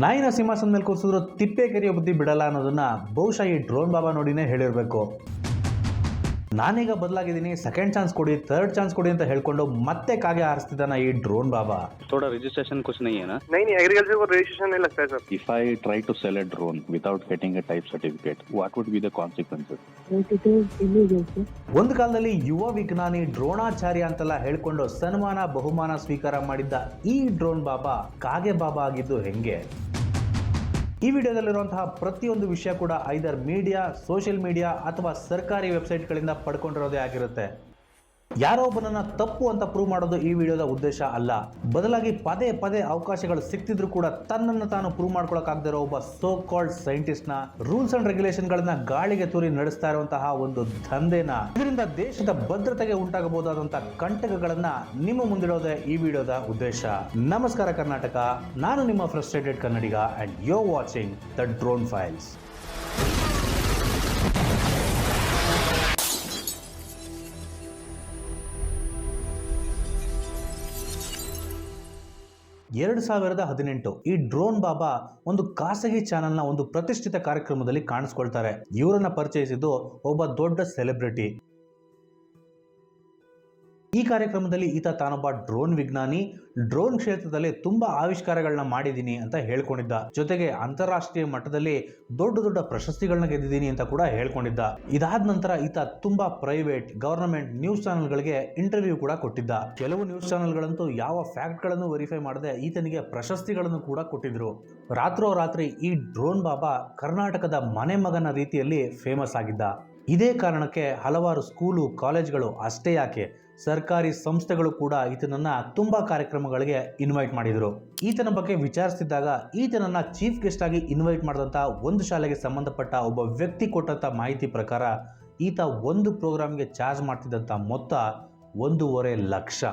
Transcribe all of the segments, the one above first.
ನಾಯಿನ ಸಿಂಹಾಸನ ಮೇಲೆ ಕೂರಿಸಿದ್ರು ತಿಪ್ಪೆ ಕೆರೆಯೋ ಬುದ್ಧಿ ಬಿಡಲ್ಲ ಅನ್ನೋದನ್ನ ಬಹುಶಃ ಈ ಡ್ರೋನ್ ಬಾಬಾ ನೋಡಿನೇ ಹೇಳಿರಬೇಕು. ನಾನೀಗ ಬದಲಾಗಿದ್ದೀನಿ, ಸೆಕೆಂಡ್ ಚಾನ್ಸ್ ಕೊಡಿ, ಥರ್ಡ್ ಚಾನ್ಸ್ ಕೊಡಿ ಅಂತ ಹೇಳ್ಕೊಂಡು ಮತ್ತೆ ಕಾಗೆ ಹಾರಿಸ್ತಿದ್ದಾನ ಈ ಡ್ರೋन बाबा. थोड़ा रजिस्ट्रेशन कुछ नहीं है ना? नहीं एग्रीकल्चर को रजिस्ट्रेशन नहीं लगता है sir. If I try to sell a drone without getting a type certificate, what would be the consequences? ಒಂದು ಕಾಲದಲ್ಲಿ ಯುವ ವಿಜ್ಞಾನಿ ಡ್ರೋಣಾಚಾರ್ಯ ಅಂತೆಲ್ಲ ಹೇಳ್ಕೊಂಡು ಸನ್ಮಾನ ಬಹುಮಾನ ಸ್ವೀಕಾರ ಮಾಡಿದ್ದ ಈ ಡ್ರೋನ್ ಬಾಬಾ ಕಾಗೆ ಬಾಬಾ ಆಗಿದ್ದು ಹೆಂಗೆ? ಈ ವಿಡಿಯೋದಲ್ಲಿರುವಂತಹ ಪ್ರತಿಯೊಂದು ವಿಷಯ ಕೂಡ ಐದರ್ ಮೀಡಿಯಾ, ಸೋಷಿಯಲ್ ಮೀಡಿಯಾ ಅಥವಾ ಸರ್ಕಾರಿ ವೆಬ್ಸೈಟ್ಗಳಿಂದ ಪಡ್ಕೊಂಡಿರೋದೇ ಆಗಿರುತ್ತೆ. ಯಾರೋ ಒಬ್ಬನನ್ನ ತಪ್ಪು ಅಂತ ಪ್ರೂವ್ ಮಾಡೋದು ಈ ವಿಡಿಯೋದ ಉದ್ದೇಶ ಅಲ್ಲ. ಬದಲಾಗಿ ಪದೇ ಪದೇ ಅವಕಾಶಗಳು ಸಿಕ್ತಿದ್ರು ಕೂಡ ತನ್ನನ್ನು ತಾನು ಪ್ರೂವ್ ಮಾಡ್ಕೊಳಕ್ಕಾಗದಿರೋ ಒಬ್ಬ ಸೋ ಕಾಲ್ಡ್ ಸೈಂಟಿಸ್ಟ್ ನ ರೂಲ್ಸ್ ಅಂಡ್ ರೆಗ್ಯುಲೇಷನ್ ಗಳನ್ನ ಗಾಳಿಗೆ ತೂರಿ ನಡೆಸ್ತಾ ಇರುವಂತಹ ಒಂದು ದಂಧೆನ, ಇದರಿಂದ ದೇಶದ ಭದ್ರತೆಗೆ ಉಂಟಾಗಬಹುದಾದಂತಹ ಕಂಟಕಗಳನ್ನ ನಿಮ್ಮ ಮುಂದಿಡೋದೇ ಈ ವಿಡಿಯೋದ ಉದ್ದೇಶ. ನಮಸ್ಕಾರ ಕರ್ನಾಟಕ, ನಾನು ನಿಮ್ಮ frustrated Kannadiga and you are watching the drone files. ಎರಡು 2018 ಈ ಡ್ರೋನ್ ಬಾಬಾ ಒಂದು ಖಾಸಗಿ ಚಾನೆಲ್ನ ಒಂದು ಪ್ರತಿಷ್ಠಿತ ಕಾರ್ಯಕ್ರಮದಲ್ಲಿ ಕಾಣಿಸ್ಕೊಳ್ತಾರೆ. ಇವರನ್ನ ಪರಿಚಯಿಸಿದ್ದು ಒಬ್ಬ ದೊಡ್ಡ ಸೆಲೆಬ್ರಿಟಿ. ಈ ಕಾರ್ಯಕ್ರಮದಲ್ಲಿ ಈತ ತಾನೊಬ್ಬ ಡ್ರೋನ್ ವಿಜ್ಞಾನಿ, ಡ್ರೋನ್ ಕ್ಷೇತ್ರದಲ್ಲಿ ತುಂಬಾ ಆವಿಷ್ಕಾರಗಳನ್ನ ಮಾಡಿದ್ದೀನಿ ಅಂತ ಹೇಳ್ಕೊಂಡಿದ್ದ. ಜೊತೆಗೆ ಅಂತಾರಾಷ್ಟ್ರೀಯ ಮಟ್ಟದಲ್ಲಿ ದೊಡ್ಡ ದೊಡ್ಡ ಪ್ರಶಸ್ತಿಗಳನ್ನ ಗೆದ್ದಿದ್ದೀನಿ ಅಂತ ಕೂಡ ಹೇಳ್ಕೊಂಡಿದ್ದ. ಇದಾದ ನಂತರ ಈತ ತುಂಬಾ ಪ್ರೈವೇಟ್, ಗವರ್ನಮೆಂಟ್ ನ್ಯೂಸ್ ಚಾನೆಲ್ಗಳಿಗೆ ಇಂಟರ್ವ್ಯೂ ಕೂಡ ಕೊಟ್ಟಿದ್ದ. ಕೆಲವು ನ್ಯೂಸ್ ಚಾನೆಲ್ಗಳಂತೂ ಯಾವ ಫ್ಯಾಕ್ಟ್ ಗಳನ್ನು ವೆರಿಫೈ ಮಾಡದೆ ಈತನಿಗೆ ಪ್ರಶಸ್ತಿಗಳನ್ನು ಕೂಡ ಕೊಟ್ಟಿದ್ರು. ರಾತ್ರೋರಾತ್ರಿ ಈ ಡ್ರೋನ್ ಬಾಬಾ ಕರ್ನಾಟಕದ ಮನೆ ಮಗನ ರೀತಿಯಲ್ಲಿ ಫೇಮಸ್ ಆಗಿದ್ದ. ಇದೇ ಕಾರಣಕ್ಕೆ ಹಲವಾರು ಸ್ಕೂಲು, ಕಾಲೇಜ್ಗಳು, ಅಷ್ಟೇ ಯಾಕೆ ಸರ್ಕಾರಿ ಸಂಸ್ಥೆಗಳು ಕೂಡ ಈತನನ್ನ ತುಂಬಾ ಕಾರ್ಯಕ್ರಮಗಳಿಗೆ ಇನ್ವೈಟ್ ಮಾಡಿದ್ರು. ಈತನ ಬಗ್ಗೆ ವಿಚಾರಿಸಿದಾಗ ಈತನನ್ನ ಚೀಫ್ ಗೆಸ್ಟ್ ಆಗಿ ಇನ್ವೈಟ್ ಮಾಡಿದಂತ ಒಂದು ಶಾಲೆಗೆ ಸಂಬಂಧಪಟ್ಟ ಒಬ್ಬ ವ್ಯಕ್ತಿ ಕೊಟ್ಟಂತ ಮಾಹಿತಿ ಪ್ರಕಾರ ಈತ ಒಂದು ಪ್ರೋಗ್ರಾಮ್ಗೆ ಚಾರ್ಜ್ ಮಾಡ್ತಿದ್ದಂತ ಮೊತ್ತ 1.5 ಲಕ್ಷ.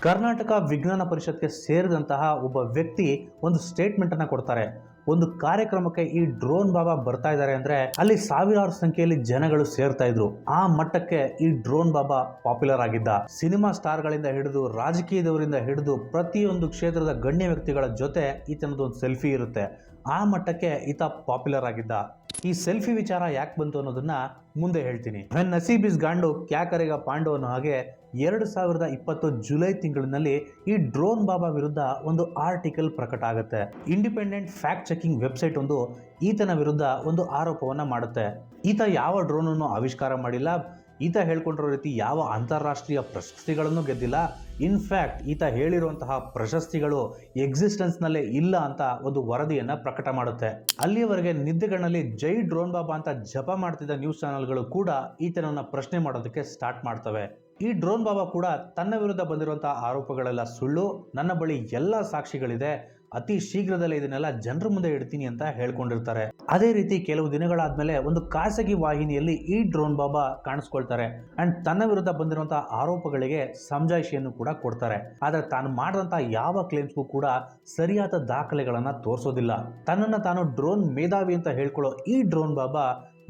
ಕರ್ನಾಟಕ ವಿಜ್ಞಾನ ಪರಿಷತ್ಗೆ ಸೇರಿದಂತಹ ಒಬ್ಬ ವ್ಯಕ್ತಿ ಒಂದು ಸ್ಟೇಟ್ಮೆಂಟ್ ಅನ್ನ ಕೊಡ್ತಾರೆ. ಒಂದು ಕಾರ್ಯಕ್ರಮಕ್ಕೆ ಈ ಡ್ರೋನ್ ಬಾಬಾ ಬರ್ತಾ ಇದ್ದಾರೆ ಅಂದ್ರೆ ಅಲ್ಲಿ ಸಾವಿರಾರು ಸಂಖ್ಯೆಯಲ್ಲಿ ಜನಗಳು ಸೇರ್ತಾ ಇದ್ರು. ಆ ಮಟ್ಟಕ್ಕೆ ಈ ಡ್ರೋನ್ ಬಾಬಾ ಪಾಪ್ಯುಲರ್ ಆಗಿದ್ದ. ಸಿನಿಮಾ ಸ್ಟಾರ್ ಗಳಿಂದ ಹಿಡಿದು ರಾಜಕೀಯದವರಿಂದ ಹಿಡಿದು ಪ್ರತಿಯೊಂದು ಕ್ಷೇತ್ರದ ಗಣ್ಯ ವ್ಯಕ್ತಿಗಳ ಜೊತೆ ಈತನದು ಒಂದು ಸೆಲ್ಫಿ ಇರುತ್ತೆ. ಆ ಮಟ್ಟಕ್ಕೆ ಈತ ಪಾಪ್ಯುಲರ್ ಆಗಿದ್ದ. ಈ ಸೆಲ್ಫಿ ವಿಚಾರ ಯಾಕೆ ಬಂತು ಅನ್ನೋದನ್ನ ಮುಂದೆ ಹೇಳ್ತೀನಿ. ನಸೀಬ್ ಇಸ್ ಗಾಂಡು ಕ್ಯಾ ಕರೆಗ ಪಾಂಡು ಅನ್ನೋ ಹಾಗೆ 2020 ಜುಲೈ ತಿಂಗಳಿನಲ್ಲಿ ಈ ಡ್ರೋನ್ ಬಾಬಾ ವಿರುದ್ಧ ಒಂದು ಆರ್ಟಿಕಲ್ ಪ್ರಕಟ ಆಗುತ್ತೆ. ಇಂಡಿಪೆಂಡೆಂಟ್ ಫ್ಯಾಕ್ಟ್ ಚೆಕಿಂಗ್ ವೆಬ್ಸೈಟ್ ಒಂದು ಈತನ ವಿರುದ್ಧ ಒಂದು ಆರೋಪವನ್ನ ಮಾಡುತ್ತೆ. ಈತ ಯಾವ ಡ್ರೋನ್ ಅನ್ನು ಆವಿಷ್ಕಾರ ಮಾಡಿಲ್ಲ, ಈತ ಹೇಳ್ಕೊಂಡಿರೋ ರೀತಿ ಯಾವ ಅಂತಾರಾಷ್ಟ್ರೀಯ ಪ್ರಶಸ್ತಿಗಳನ್ನು ಗೆದ್ದಿಲ್ಲ. ಇನ್ಫ್ಯಾಕ್ಟ್ ಈತ ಹೇಳಿರುವಂತಹ ಪ್ರಶಸ್ತಿಗಳು ಎಕ್ಸಿಸ್ಟೆನ್ಸ್ ನಲ್ಲೇ ಇಲ್ಲ ಅಂತ ಒಂದು ವರದಿಯನ್ನ ಪ್ರಕಟ ಮಾಡುತ್ತೆ. ಅಲ್ಲಿಯವರೆಗೆ ನಿದ್ದೆಗಳಲ್ಲಿ ಜೈ ಡ್ರೋನ್ ಬಾಬಾ ಅಂತ ಜಪ ಮಾಡ್ತಿದ್ದ ನ್ಯೂಸ್ ಚಾನೆಲ್ಗಳು ಕೂಡ ಈತನನ್ನ ಪ್ರಶ್ನೆ ಮಾಡೋದಕ್ಕೆ ಸ್ಟಾರ್ಟ್ ಮಾಡ್ತವೆ. ಈ ಡ್ರೋನ್ ಬಾಬಾ ಕೂಡ ತನ್ನ ವಿರುದ್ಧ ಬಂದಿರುವಂತಹ ಆರೋಪಗಳೆಲ್ಲ ಸುಳ್ಳು, ನನ್ನ ಬಳಿ ಎಲ್ಲ ಸಾಕ್ಷಿಗಳಿದೆ, ಅತಿ ಶೀಘ್ರದಲ್ಲೇ ಇದನ್ನೆಲ್ಲ ಜನರ ಮುಂದೆ ಇಡ್ತೀನಿ ಅಂತ ಹೇಳ್ಕೊಂಡಿರ್ತಾರೆ. ಅದೇ ರೀತಿ ಕೆಲವು ದಿನಗಳಾದ್ಮೇಲೆ ಒಂದು ಖಾಸಗಿ ವಾಹಿನಿಯಲ್ಲಿ ಈ ಡ್ರೋನ್ ಬಾಬಾ ಕಾಣಿಸ್ಕೊಳ್ತಾರೆ ಅಂಡ್ ತನ್ನ ವಿರುದ್ಧ ಬಂದಿರುವಂತಹ ಆರೋಪಗಳಿಗೆ ಸಮಜಾಯಿಷಿಯನ್ನು ಕೂಡ ಕೊಡ್ತಾರೆ. ಆದ್ರೆ ತಾನು ಮಾಡಿದಂತಹ ಯಾವ ಕ್ಲೇಮ್ಸ್ಗೂ ಕೂಡ ಸರಿಯಾದ ದಾಖಲೆಗಳನ್ನ ತೋರಿಸೋದಿಲ್ಲ. ತನ್ನನ್ನು ತಾನು ಡ್ರೋನ್ ಮೇಧಾವಿ ಅಂತ ಹೇಳ್ಕೊಳ್ಳೋ ಈ ಡ್ರೋನ್ ಬಾಬಾ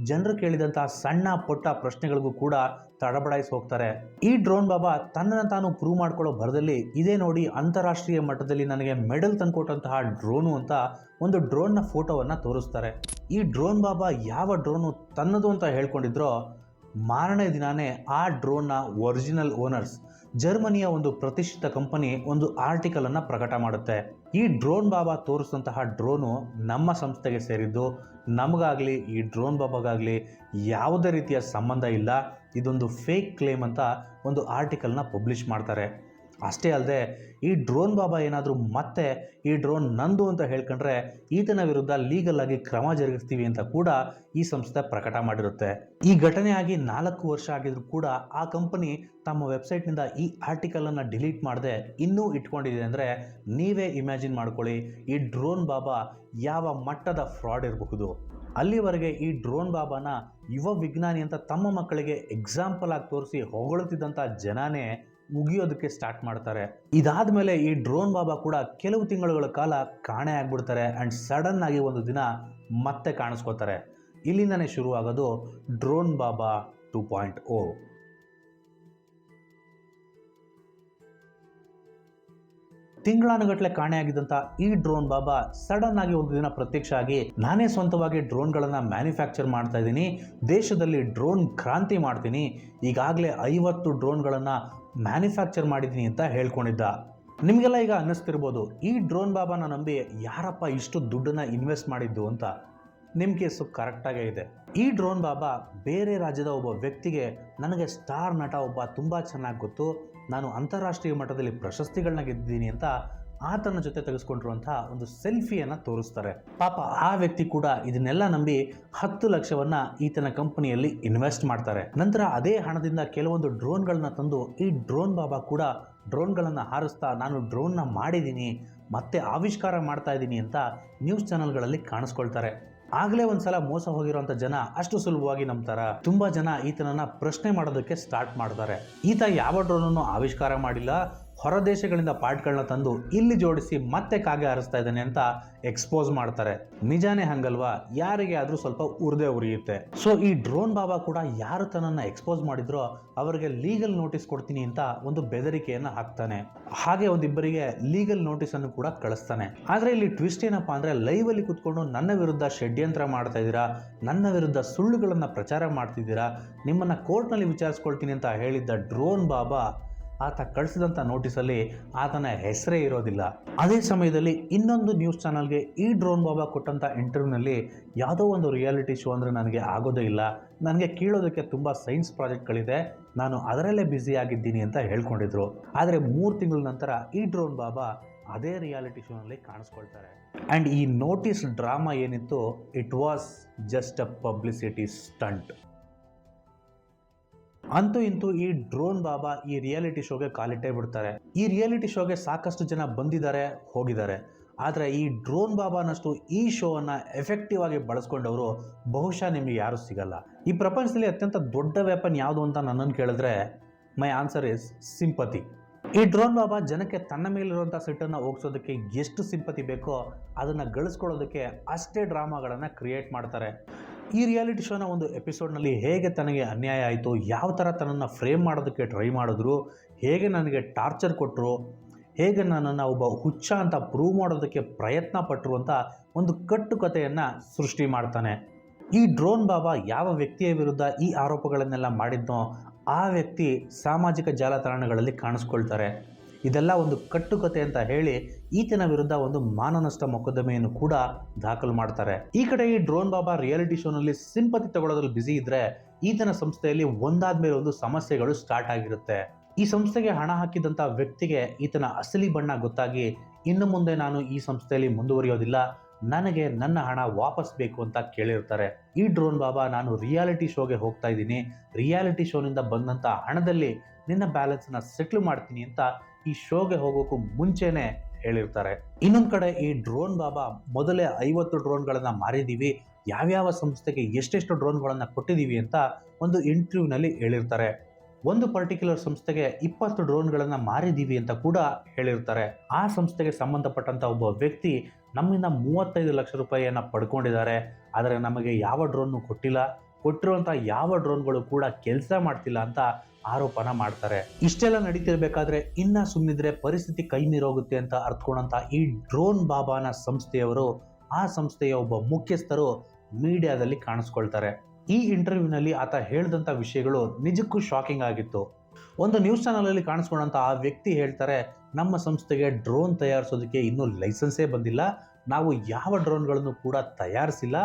ಜನರು ಕೇಳಿದಂತಹ ಸಣ್ಣ ಪುಟ್ಟ ಪ್ರಶ್ನೆಗಳಿಗೂ ಕೂಡ ತಡಬಡಾಯಿಸಿ ಹೋಗ್ತಾರೆ. ಈ ಡ್ರೋನ್ ಬಾಬಾ ತನ್ನನ್ನು ತಾನು ಪ್ರೂವ್ ಮಾಡ್ಕೊಳ್ಳೋ ಭರದಲ್ಲಿ ಇದೇ ನೋಡಿ ಅಂತಾರಾಷ್ಟ್ರೀಯ ಮಟ್ಟದಲ್ಲಿ ನನಗೆ ಮೆಡಲ್ ತಂದುಕೊಟ್ಟಂತಹ ಡ್ರೋನು ಅಂತ ಒಂದು ಡ್ರೋನ್ನ ಫೋಟೋವನ್ನ ತೋರಿಸ್ತಾರೆ. ಈ ಡ್ರೋನ್ ಬಾಬಾ ಯಾವ ಡ್ರೋನು ತನ್ನದು ಅಂತ ಹೇಳ್ಕೊಂಡಿದ್ರೋ ಮಾರನೇ ದಿನಾನೇ ಆ ಡ್ರೋನ್ನ ಒರಿಜಿನಲ್ ಓನರ್ಸ್ ಜರ್ಮನಿಯ ಒಂದು ಪ್ರತಿಷ್ಠಿತ ಕಂಪನಿ ಒಂದು ಆರ್ಟಿಕಲ್ ಅನ್ನ ಪ್ರಕಟ ಮಾಡುತ್ತೆ. ಈ ಡ್ರೋನ್ ಬಾಬಾ ತೋರಿಸಿದಂತಹ ಡ್ರೋನು ನಮ್ಮ ಸಂಸ್ಥೆಗೆ ಸೇರಿದ್ದು, ನಮಗಾಗ್ಲಿ ಈ ಡ್ರೋನ್ ಬಾಬಾಗಾಗ್ಲಿ ಯಾವುದೇ ರೀತಿಯ ಸಂಬಂಧ ಇಲ್ಲ, ಇದೊಂದು ಫೇಕ್ ಕ್ಲೇಮ್ ಅಂತ ಒಂದು ಆರ್ಟಿಕಲ್ನ ಪಬ್ಲಿಷ್ ಮಾಡ್ತಾರೆ. ಅಷ್ಟೇ ಅಲ್ಲದೆ ಈ ಡ್ರೋನ್ ಬಾಬಾ ಏನಾದರೂ ಮತ್ತೆ ಈ ಡ್ರೋನ್ ನಂದು ಅಂತ ಹೇಳ್ಕೊಂಡ್ರೆ ಈತನ ವಿರುದ್ಧ ಲೀಗಲ್ ಆಗಿ ಕ್ರಮ ಜರುಗಿಸ್ತೀವಿ ಅಂತ ಕೂಡ ಈ ಸಂಸ್ಥೆ ಪ್ರಕಟ ಮಾಡಿರುತ್ತೆ. ಈ ಘಟನೆ ಆಗಿ 4 ವರ್ಷ ಆಗಿದ್ರು ಕೂಡ ಆ ಕಂಪನಿ ತಮ್ಮ ವೆಬ್ಸೈಟ್ನಿಂದ ಈ ಆರ್ಟಿಕಲ್ ಅನ್ನ ಡಿಲೀಟ್ ಮಾಡದೆ ಇನ್ನೂ ಇಟ್ಕೊಂಡಿದೆ ಅಂದರೆ ನೀವೇ ಇಮ್ಯಾಜಿನ್ ಮಾಡ್ಕೊಳ್ಳಿ ಈ ಡ್ರೋನ್ ಬಾಬಾ ಯಾವ ಮಟ್ಟದ ಫ್ರಾಡ್ ಇರಬಹುದು. ಅಲ್ಲಿವರೆಗೆ ಈ ಡ್ರೋನ್ ಬಾಬಾನ ಯುವ ವಿಜ್ಞಾನಿ ಅಂತ ತಮ್ಮ ಮಕ್ಕಳಿಗೆ ಎಕ್ಸಾಂಪಲ್ ಆಗಿ ತೋರಿಸಿ ಹೊಗಳುತ್ತಿದ್ದಂಥ ಜನನೇ ಮುಗಿಯೋದಕ್ಕೆ ಸ್ಟಾರ್ಟ್ ಮಾಡ್ತಾರೆ. ಇದಾದ್ಮೇಲೆ ಈ ಡ್ರೋನ್ ಬಾಬಾ ಕೂಡ ಕೆಲವು ತಿಂಗಳುಗಳ ಕಾಲ ಕಾಣೆ ಆಗ್ಬಿಡ್ತಾರೆ ಅಂಡ್ ಸಡನ್ ಆಗಿ ಒಂದು ದಿನ ಮತ್ತೆ ಕಾಣಿಸ್ಕೋತಾರೆ. ಇಲ್ಲಿಂದನೇ ಶುರುವಾಗೋದು ಡ್ರೋನ್ ಬಾಬಾ 2.0. ತಿಂಗಳಾನುಗಟ್ಟಲೆ ಕಾಣೆಯಾಗಿದ್ದಂಥ ಈ ಡ್ರೋನ್ ಬಾಬಾ ಸಡನ್ ಆಗಿ ಒಂದು ದಿನ ಪ್ರತ್ಯಕ್ಷ ಆಗಿ ನಾನೇ ಸ್ವಂತವಾಗಿ ಡ್ರೋನ್ಗಳನ್ನು ಮ್ಯಾನುಫ್ಯಾಕ್ಚರ್ ಮಾಡ್ತಾ ಇದ್ದೀನಿ, ದೇಶದಲ್ಲಿ ಡ್ರೋನ್ ಕ್ರಾಂತಿ ಮಾಡ್ತೀನಿ, ಈಗಾಗಲೇ 50 ಡ್ರೋನ್ಗಳನ್ನು ಮ್ಯಾನುಫ್ಯಾಕ್ಚರ್ ಮಾಡಿದ್ದೀನಿ ಅಂತ ಹೇಳ್ಕೊಂಡಿದ್ದ. ನಿಮಗೆಲ್ಲ ಈಗ ಅನ್ನಿಸ್ತಿರ್ಬೋದು, ಈ ಡ್ರೋನ್ ಬಾಬಾನ ನಂಬಿ ಯಾರಪ್ಪ ಇಷ್ಟು ದುಡ್ಡನ್ನು ಇನ್ವೆಸ್ಟ್ ಮಾಡಿದ್ದು ಅಂತ. ನಿಮ್ಮ ಕೇಸು ಕರೆಕ್ಟಾಗೇ ಇದೆ. ಈ ಡ್ರೋನ್ ಬಾಬಾ ಬೇರೆ ರಾಜ್ಯದ ಒಬ್ಬ ವ್ಯಕ್ತಿಗೆ ನನಗೆ ಸ್ಟಾರ್ ನಟ ಒಬ್ಬ ತುಂಬ ಚೆನ್ನಾಗಿ ಗೊತ್ತು, ನಾನು ಅಂತಾರಾಷ್ಟ್ರೀಯ ಮಟ್ಟದಲ್ಲಿ ಪ್ರಶಸ್ತಿಗಳನ್ನ ಗೆದ್ದಿದ್ದೀನಿ ಅಂತ ಆತನ ಜೊತೆ ತೆಗೆಸ್ಕೊಂಡಿರುವಂತಹ ಒಂದು ಸೆಲ್ಫಿಯನ್ನು ತೋರಿಸ್ತಾರೆ. ಪಾಪ ಆ ವ್ಯಕ್ತಿ ಕೂಡ ಇದನ್ನೆಲ್ಲ ನಂಬಿ 10 ಲಕ್ಷವನ್ನ ಈತನ ಕಂಪನಿಯಲ್ಲಿ ಇನ್ವೆಸ್ಟ್ ಮಾಡ್ತಾರೆ. ನಂತರ ಅದೇ ಹಣದಿಂದ ಕೆಲವೊಂದು ಡ್ರೋನ್ಗಳನ್ನ ತಂದು ಈ ಡ್ರೋನ್ ಬಾಬಾ ಕೂಡ ಡ್ರೋನ್ಗಳನ್ನು ಹಾರಿಸ್ತಾ ನಾನು ಡ್ರೋನ್ನ ಮಾಡಿದ್ದೀನಿ, ಮತ್ತೆ ಆವಿಷ್ಕಾರ ಮಾಡ್ತಾ ಇದ್ದೀನಿ ಅಂತ ನ್ಯೂಸ್ ಚಾನೆಲ್ಗಳಲ್ಲಿ ಕಾಣಿಸ್ಕೊಳ್ತಾರೆ. ಆಗಲೇ ಒಂದ್ಸಲ ಮೋಸ ಹೋಗಿರುವಂಥ ಜನ ಅಷ್ಟು ಸುಲಭವಾಗಿ ನಂಬ್ತಾರ. ತುಂಬಾ ಜನ ಈತನನ್ನ ಪ್ರಶ್ನೆ ಮಾಡೋದಕ್ಕೆ ಸ್ಟಾರ್ಟ್ ಮಾಡ್ತಾರೆ. ಈತ ಯಾವ ಡ್ರೋನನ್ನು ಆವಿಷ್ಕಾರ ಮಾಡಿಲ್ಲ, ಹೊರ ದೇಶಗಳಿಂದ ಪಾರ್ಟ್ಗಳನ್ನ ತಂದು ಇಲ್ಲಿ ಜೋಡಿಸಿ ಮತ್ತೆ ಕಾಗೆ ಹಾರಿಸ್ತಾ ಇದ್ದಾನೆ ಅಂತ ಎಕ್ಸ್ಪೋಸ್ ಮಾಡ್ತಾರೆ. ನಿಜಾನೇ ಹಂಗಲ್ವಾ? ಯಾರಿಗೆ ಆದ್ರೂ ಸ್ವಲ್ಪ ಉರ್ದೇ ಉರಿಯುತ್ತೆ. ಸೊ ಈ ಡ್ರೋನ್ ಬಾಬಾ ಕೂಡ ಯಾರು ತನ್ನನ್ನ ಎಕ್ಸ್ಪೋಸ್ ಮಾಡಿದ್ರೋ ಅವರಿಗೆ ಲೀಗಲ್ ನೋಟಿಸ್ ಕೊಡ್ತೀನಿ ಅಂತ ಒಂದು ಬೆದರಿಕೆಯನ್ನ ಹಾಕ್ತಾನೆ. ಹಾಗೆ ಒಂದಿಬ್ಬರಿಗೆ ಲೀಗಲ್ ನೋಟಿಸ್ ಅನ್ನು ಕೂಡ ಕಳಿಸ್ತಾನೆ. ಆದ್ರೆ ಇಲ್ಲಿ ಟ್ವಿಸ್ಟ್ ಏನಪ್ಪಾ ಅಂದ್ರೆ, ಲೈವ್ ಅಲ್ಲಿ ಕುತ್ಕೊಂಡು ನನ್ನ ವಿರುದ್ಧ ಷಡ್ಯಂತ್ರ ಮಾಡ್ತಾ ಇದ್ದೀರಾ, ನನ್ನ ವಿರುದ್ಧ ಸುಳ್ಳುಗಳನ್ನ ಪ್ರಚಾರ ಮಾಡ್ತಿದ್ದೀರಾ, ನಿಮ್ಮನ್ನ ಕೋರ್ಟ್ನಲ್ಲಿ ವಿಚಾರಿಸ್ಕೊಳ್ತೀನಿ ಅಂತ ಹೇಳಿದ್ದ ಡ್ರೋನ್ ಬಾಬಾ ಆತ ಕಳಿಸಿದಂಥ ನೋಟಿಸಲ್ಲಿ ಆತನ ಹೆಸರೇ ಇರೋದಿಲ್ಲ. ಅದೇ ಸಮಯದಲ್ಲಿ ಇನ್ನೊಂದು ನ್ಯೂಸ್ ಚಾನಲ್ಗೆ ಈ ಡ್ರೋನ್ ಬಾಬಾ ಕೊಟ್ಟಂಥ ಇಂಟರ್ವ್ಯೂನಲ್ಲಿ ಯಾವುದೋ ಒಂದು ರಿಯಾಲಿಟಿ ಶೋ ಅಂದರೆ ನನಗೆ ಆಗೋದೇ ಇಲ್ಲ, ನನಗೆ ಕೀಳೋದಕ್ಕೆ ತುಂಬ ಸೈನ್ಸ್ ಪ್ರಾಜೆಕ್ಟ್ಗಳಿದೆ, ನಾನು ಅದರಲ್ಲೇ ಬ್ಯುಸಿ ಆಗಿದ್ದೀನಿ ಅಂತ ಹೇಳ್ಕೊಂಡಿದ್ರು. ಆದರೆ 3 ತಿಂಗಳ ನಂತರ ಈ ಡ್ರೋನ್ ಬಾಬಾ ಅದೇ ರಿಯಾಲಿಟಿ ಶೋನಲ್ಲಿ ಕಾಣಿಸ್ಕೊಳ್ತಾರೆ. ಆ್ಯಂಡ್ ಈ ನೋಟಿಸ್ ಡ್ರಾಮಾ ಏನಿತ್ತು, it was just a publicity stunt. ಅಂತೂ ಇಂತೂ ಈ ಡ್ರೋನ್ ಬಾಬಾ ಈ ರಿಯಾಲಿಟಿ ಶೋಗೆ ಕಾಲಿಟ್ಟೇ ಬಿಡ್ತಾರೆ. ಈ ರಿಯಾಲಿಟಿ ಶೋಗೆ ಸಾಕಷ್ಟು ಜನ ಬಂದಿದ್ದಾರೆ, ಹೋಗಿದ್ದಾರೆ. ಆದರೆ ಈ ಡ್ರೋನ್ ಬಾಬಾನಷ್ಟು ಈ ಶೋವನ್ನು ಎಫೆಕ್ಟಿವ್ ಆಗಿ ಬಳಸ್ಕೊಂಡವರು ಬಹುಶಃ ನಿಮಗೆ ಯಾರೂ ಸಿಗಲ್ಲ. ಈ ಪ್ರಪಂಚದಲ್ಲಿ ಅತ್ಯಂತ ದೊಡ್ಡ ವೆಪನ್ ಯಾವುದು ಅಂತ ನನ್ನನ್ನು ಕೇಳಿದ್ರೆ ಮೈ ಆನ್ಸರ್ ಇಸ್ ಸಿಂಪತಿ. ಈ ಡ್ರೋನ್ ಬಾಬಾ ಜನಕ್ಕೆ ತನ್ನ ಮೇಲಿರುವಂಥ ಸಿಟ್ಟನ್ನು ಹೋಗಿಸೋದಕ್ಕೆ ಎಷ್ಟು ಸಿಂಪತಿ ಬೇಕೋ ಅದನ್ನು ಗಳಿಸ್ಕೊಳ್ಳೋದಕ್ಕೆ ಅಷ್ಟೇ ಡ್ರಾಮಾಗಳನ್ನು ಕ್ರಿಯೇಟ್ ಮಾಡ್ತಾರೆ. ಈ ರಿಯಾಲಿಟಿ ಶೋನ ಒಂದು ಎಪಿಸೋಡ್ನಲ್ಲಿ ಹೇಗೆ ತನಗೆ ಅನ್ಯಾಯ ಆಯಿತು, ಯಾವ ಥರ ತನ್ನನ್ನು ಫ್ರೇಮ್ ಮಾಡೋದಕ್ಕೆ ಟ್ರೈ ಮಾಡಿದ್ರು, ಹೇಗೆ ನನಗೆ ಟಾರ್ಚರ್ ಕೊಟ್ಟರು, ಹೇಗೆ ನನ್ನನ್ನು ಒಬ್ಬ ಹುಚ್ಚ ಅಂತ ಪ್ರೂವ್ ಮಾಡೋದಕ್ಕೆ ಪ್ರಯತ್ನ ಪಟ್ಟರು ಅಂತ ಒಂದು ಕಟ್ಟುಕತೆಯನ್ನು ಸೃಷ್ಟಿ ಮಾಡ್ತಾನೆ. ಈ ಡ್ರೋನ್ ಬಾಬಾ ಯಾವ ವ್ಯಕ್ತಿಯ ವಿರುದ್ಧ ಈ ಆರೋಪಗಳನ್ನೆಲ್ಲ ಮಾಡಿದ್ನೋ ಆ ವ್ಯಕ್ತಿ ಸಾಮಾಜಿಕ ಜಾಲತಾಣಗಳಲ್ಲಿ ಕಾಣಿಸ್ಕೊಳ್ತಾರೆ. ಇದೆಲ್ಲ ಒಂದು ಕಟ್ಟುಕತೆ ಅಂತ ಹೇಳಿ ಈತನ ವಿರುದ್ಧ ಒಂದು ಮಾನನಷ್ಟ ಮೊಕದ್ದಮೆಯನ್ನು ಕೂಡ ದಾಖಲು ಮಾಡ್ತಾರೆ. ಈ ಕಡೆ ಈ ಡ್ರೋನ್ ಬಾಬಾ ರಿಯಾಲಿಟಿ ಶೋನಲ್ಲಿ ಸಿಂಪತಿ ತಗೊಳ್ಳೋದ್ರಲ್ಲಿ ಬ್ಯುಸಿ ಇದ್ರೆ, ಈತನ ಸಂಸ್ಥೆಯಲ್ಲಿ ಒಂದಾದ್ಮೇಲೆ ಒಂದು ಸಮಸ್ಯೆಗಳು ಸ್ಟಾರ್ಟ್ ಆಗಿರುತ್ತೆ. ಈ ಸಂಸ್ಥೆಗೆ ಹಣ ಹಾಕಿದಂಥ ವ್ಯಕ್ತಿಗೆ ಈತನ ಅಸಲಿ ಬಣ್ಣ ಗೊತ್ತಾಗಿ ಇನ್ನು ಮುಂದೆ ನಾನು ಈ ಸಂಸ್ಥೆಯಲ್ಲಿ ಮುಂದುವರಿಯೋದಿಲ್ಲ, ನನಗೆ ನನ್ನ ಹಣ ವಾಪಸ್ ಬೇಕು ಅಂತ ಕೇಳಿರ್ತಾರೆ. ಈ ಡ್ರೋನ್ ಬಾಬಾ ನಾನು ರಿಯಾಲಿಟಿ ಶೋಗೆ ಹೋಗ್ತಾ ಇದ್ದೀನಿ, ರಿಯಾಲಿಟಿ ಶೋನಿಂದ ಬಂದಂಥ ಹಣದಲ್ಲಿ ನಿನ್ನ ಬ್ಯಾಲೆನ್ಸ್ನ ಸೆಟ್ಲ್ ಮಾಡ್ತೀನಿ ಅಂತ ಈ ಶೋಗೆ ಹೋಗೋಕ್ಕೂ ಮುಂಚೆನೆ ಹೇಳಿರ್ತಾರೆ. ಇನ್ನೊಂದು ಕಡೆ ಈ ಡ್ರೋನ್ ಬಾಬಾ ಮೊದಲೇ 50 ಡ್ರೋನ್ಗಳನ್ನು ಮಾರಿದ್ದೀವಿ, ಯಾವ್ಯಾವ ಸಂಸ್ಥೆಗೆ ಎಷ್ಟೆಷ್ಟು ಡ್ರೋನ್ಗಳನ್ನು ಕೊಟ್ಟಿದ್ದೀವಿ ಅಂತ ಒಂದು ಇಂಟರ್ವ್ಯೂನಲ್ಲಿ ಹೇಳಿರ್ತಾರೆ. ಒಂದು ಪರ್ಟಿಕ್ಯುಲರ್ ಸಂಸ್ಥೆಗೆ 20 ಡ್ರೋನ್ಗಳನ್ನು ಮಾರಿದ್ದೀವಿ ಅಂತ ಕೂಡ ಹೇಳಿರ್ತಾರೆ. ಆ ಸಂಸ್ಥೆಗೆ ಸಂಬಂಧಪಟ್ಟಂಥ ಒಬ್ಬ ವ್ಯಕ್ತಿ ನಮ್ಮಿಂದ 35 ಲಕ್ಷ ರೂಪಾಯಿಯನ್ನು ಪಡ್ಕೊಂಡಿದ್ದಾರೆ, ಆದರೆ ನಮಗೆ ಯಾವ ಡ್ರೋನ್ನು ಕೊಟ್ಟಿಲ್ಲ, ಕೊಟ್ಟಿರುವಂಥ ಯಾವ ಡ್ರೋನ್ಗಳು ಕೂಡ ಕೆಲಸ ಮಾಡ್ತಿಲ್ಲ ಅಂತ ಆರೋಪನ ಮಾಡ್ತಾರೆ. ಇಷ್ಟೆಲ್ಲ ನಡೀತಿರ್ಬೇಕಾದ್ರೆ ಇನ್ನ ಸುಮ್ಮನಿದ್ರೆ ಪರಿಸ್ಥಿತಿ ಕೈ ಮೀರೋಗುತ್ತೆ ಅಂತ ಅರ್ಥಕೊಂಡಂತ ಈ ಡ್ರೋನ್ ಬಾಬಾನ ಸಂಸ್ಥೆಯವರು, ಆ ಸಂಸ್ಥೆಯ ಒಬ್ಬ ಮುಖ್ಯಸ್ಥರು ಮೀಡಿಯಾದಲ್ಲಿ ಕಾಣಿಸ್ಕೊಳ್ತಾರೆ. ಈ ಇಂಟರ್ವ್ಯೂನಲ್ಲಿ ಆತ ಹೇಳಿದಂಥ ವಿಷಯಗಳು ನಿಜಕ್ಕೂ ಶಾಕಿಂಗ್ ಆಗಿತ್ತು. ಒಂದು ನ್ಯೂಸ್ ಚಾನಲಲ್ಲಿ ಕಾಣಿಸ್ಕೊಂಡಂಥ ಆ ವ್ಯಕ್ತಿ ಹೇಳ್ತಾರೆ, ನಮ್ಮ ಸಂಸ್ಥೆಗೆ ಡ್ರೋನ್ ತಯಾರಿಸೋದಕ್ಕೆ ಇನ್ನೂ ಲೈಸೆನ್ಸೇ ಬಂದಿಲ್ಲ, ನಾವು ಯಾವ ಡ್ರೋನ್ಗಳನ್ನು ಕೂಡ ತಯಾರಿಸಿಲ್ಲ,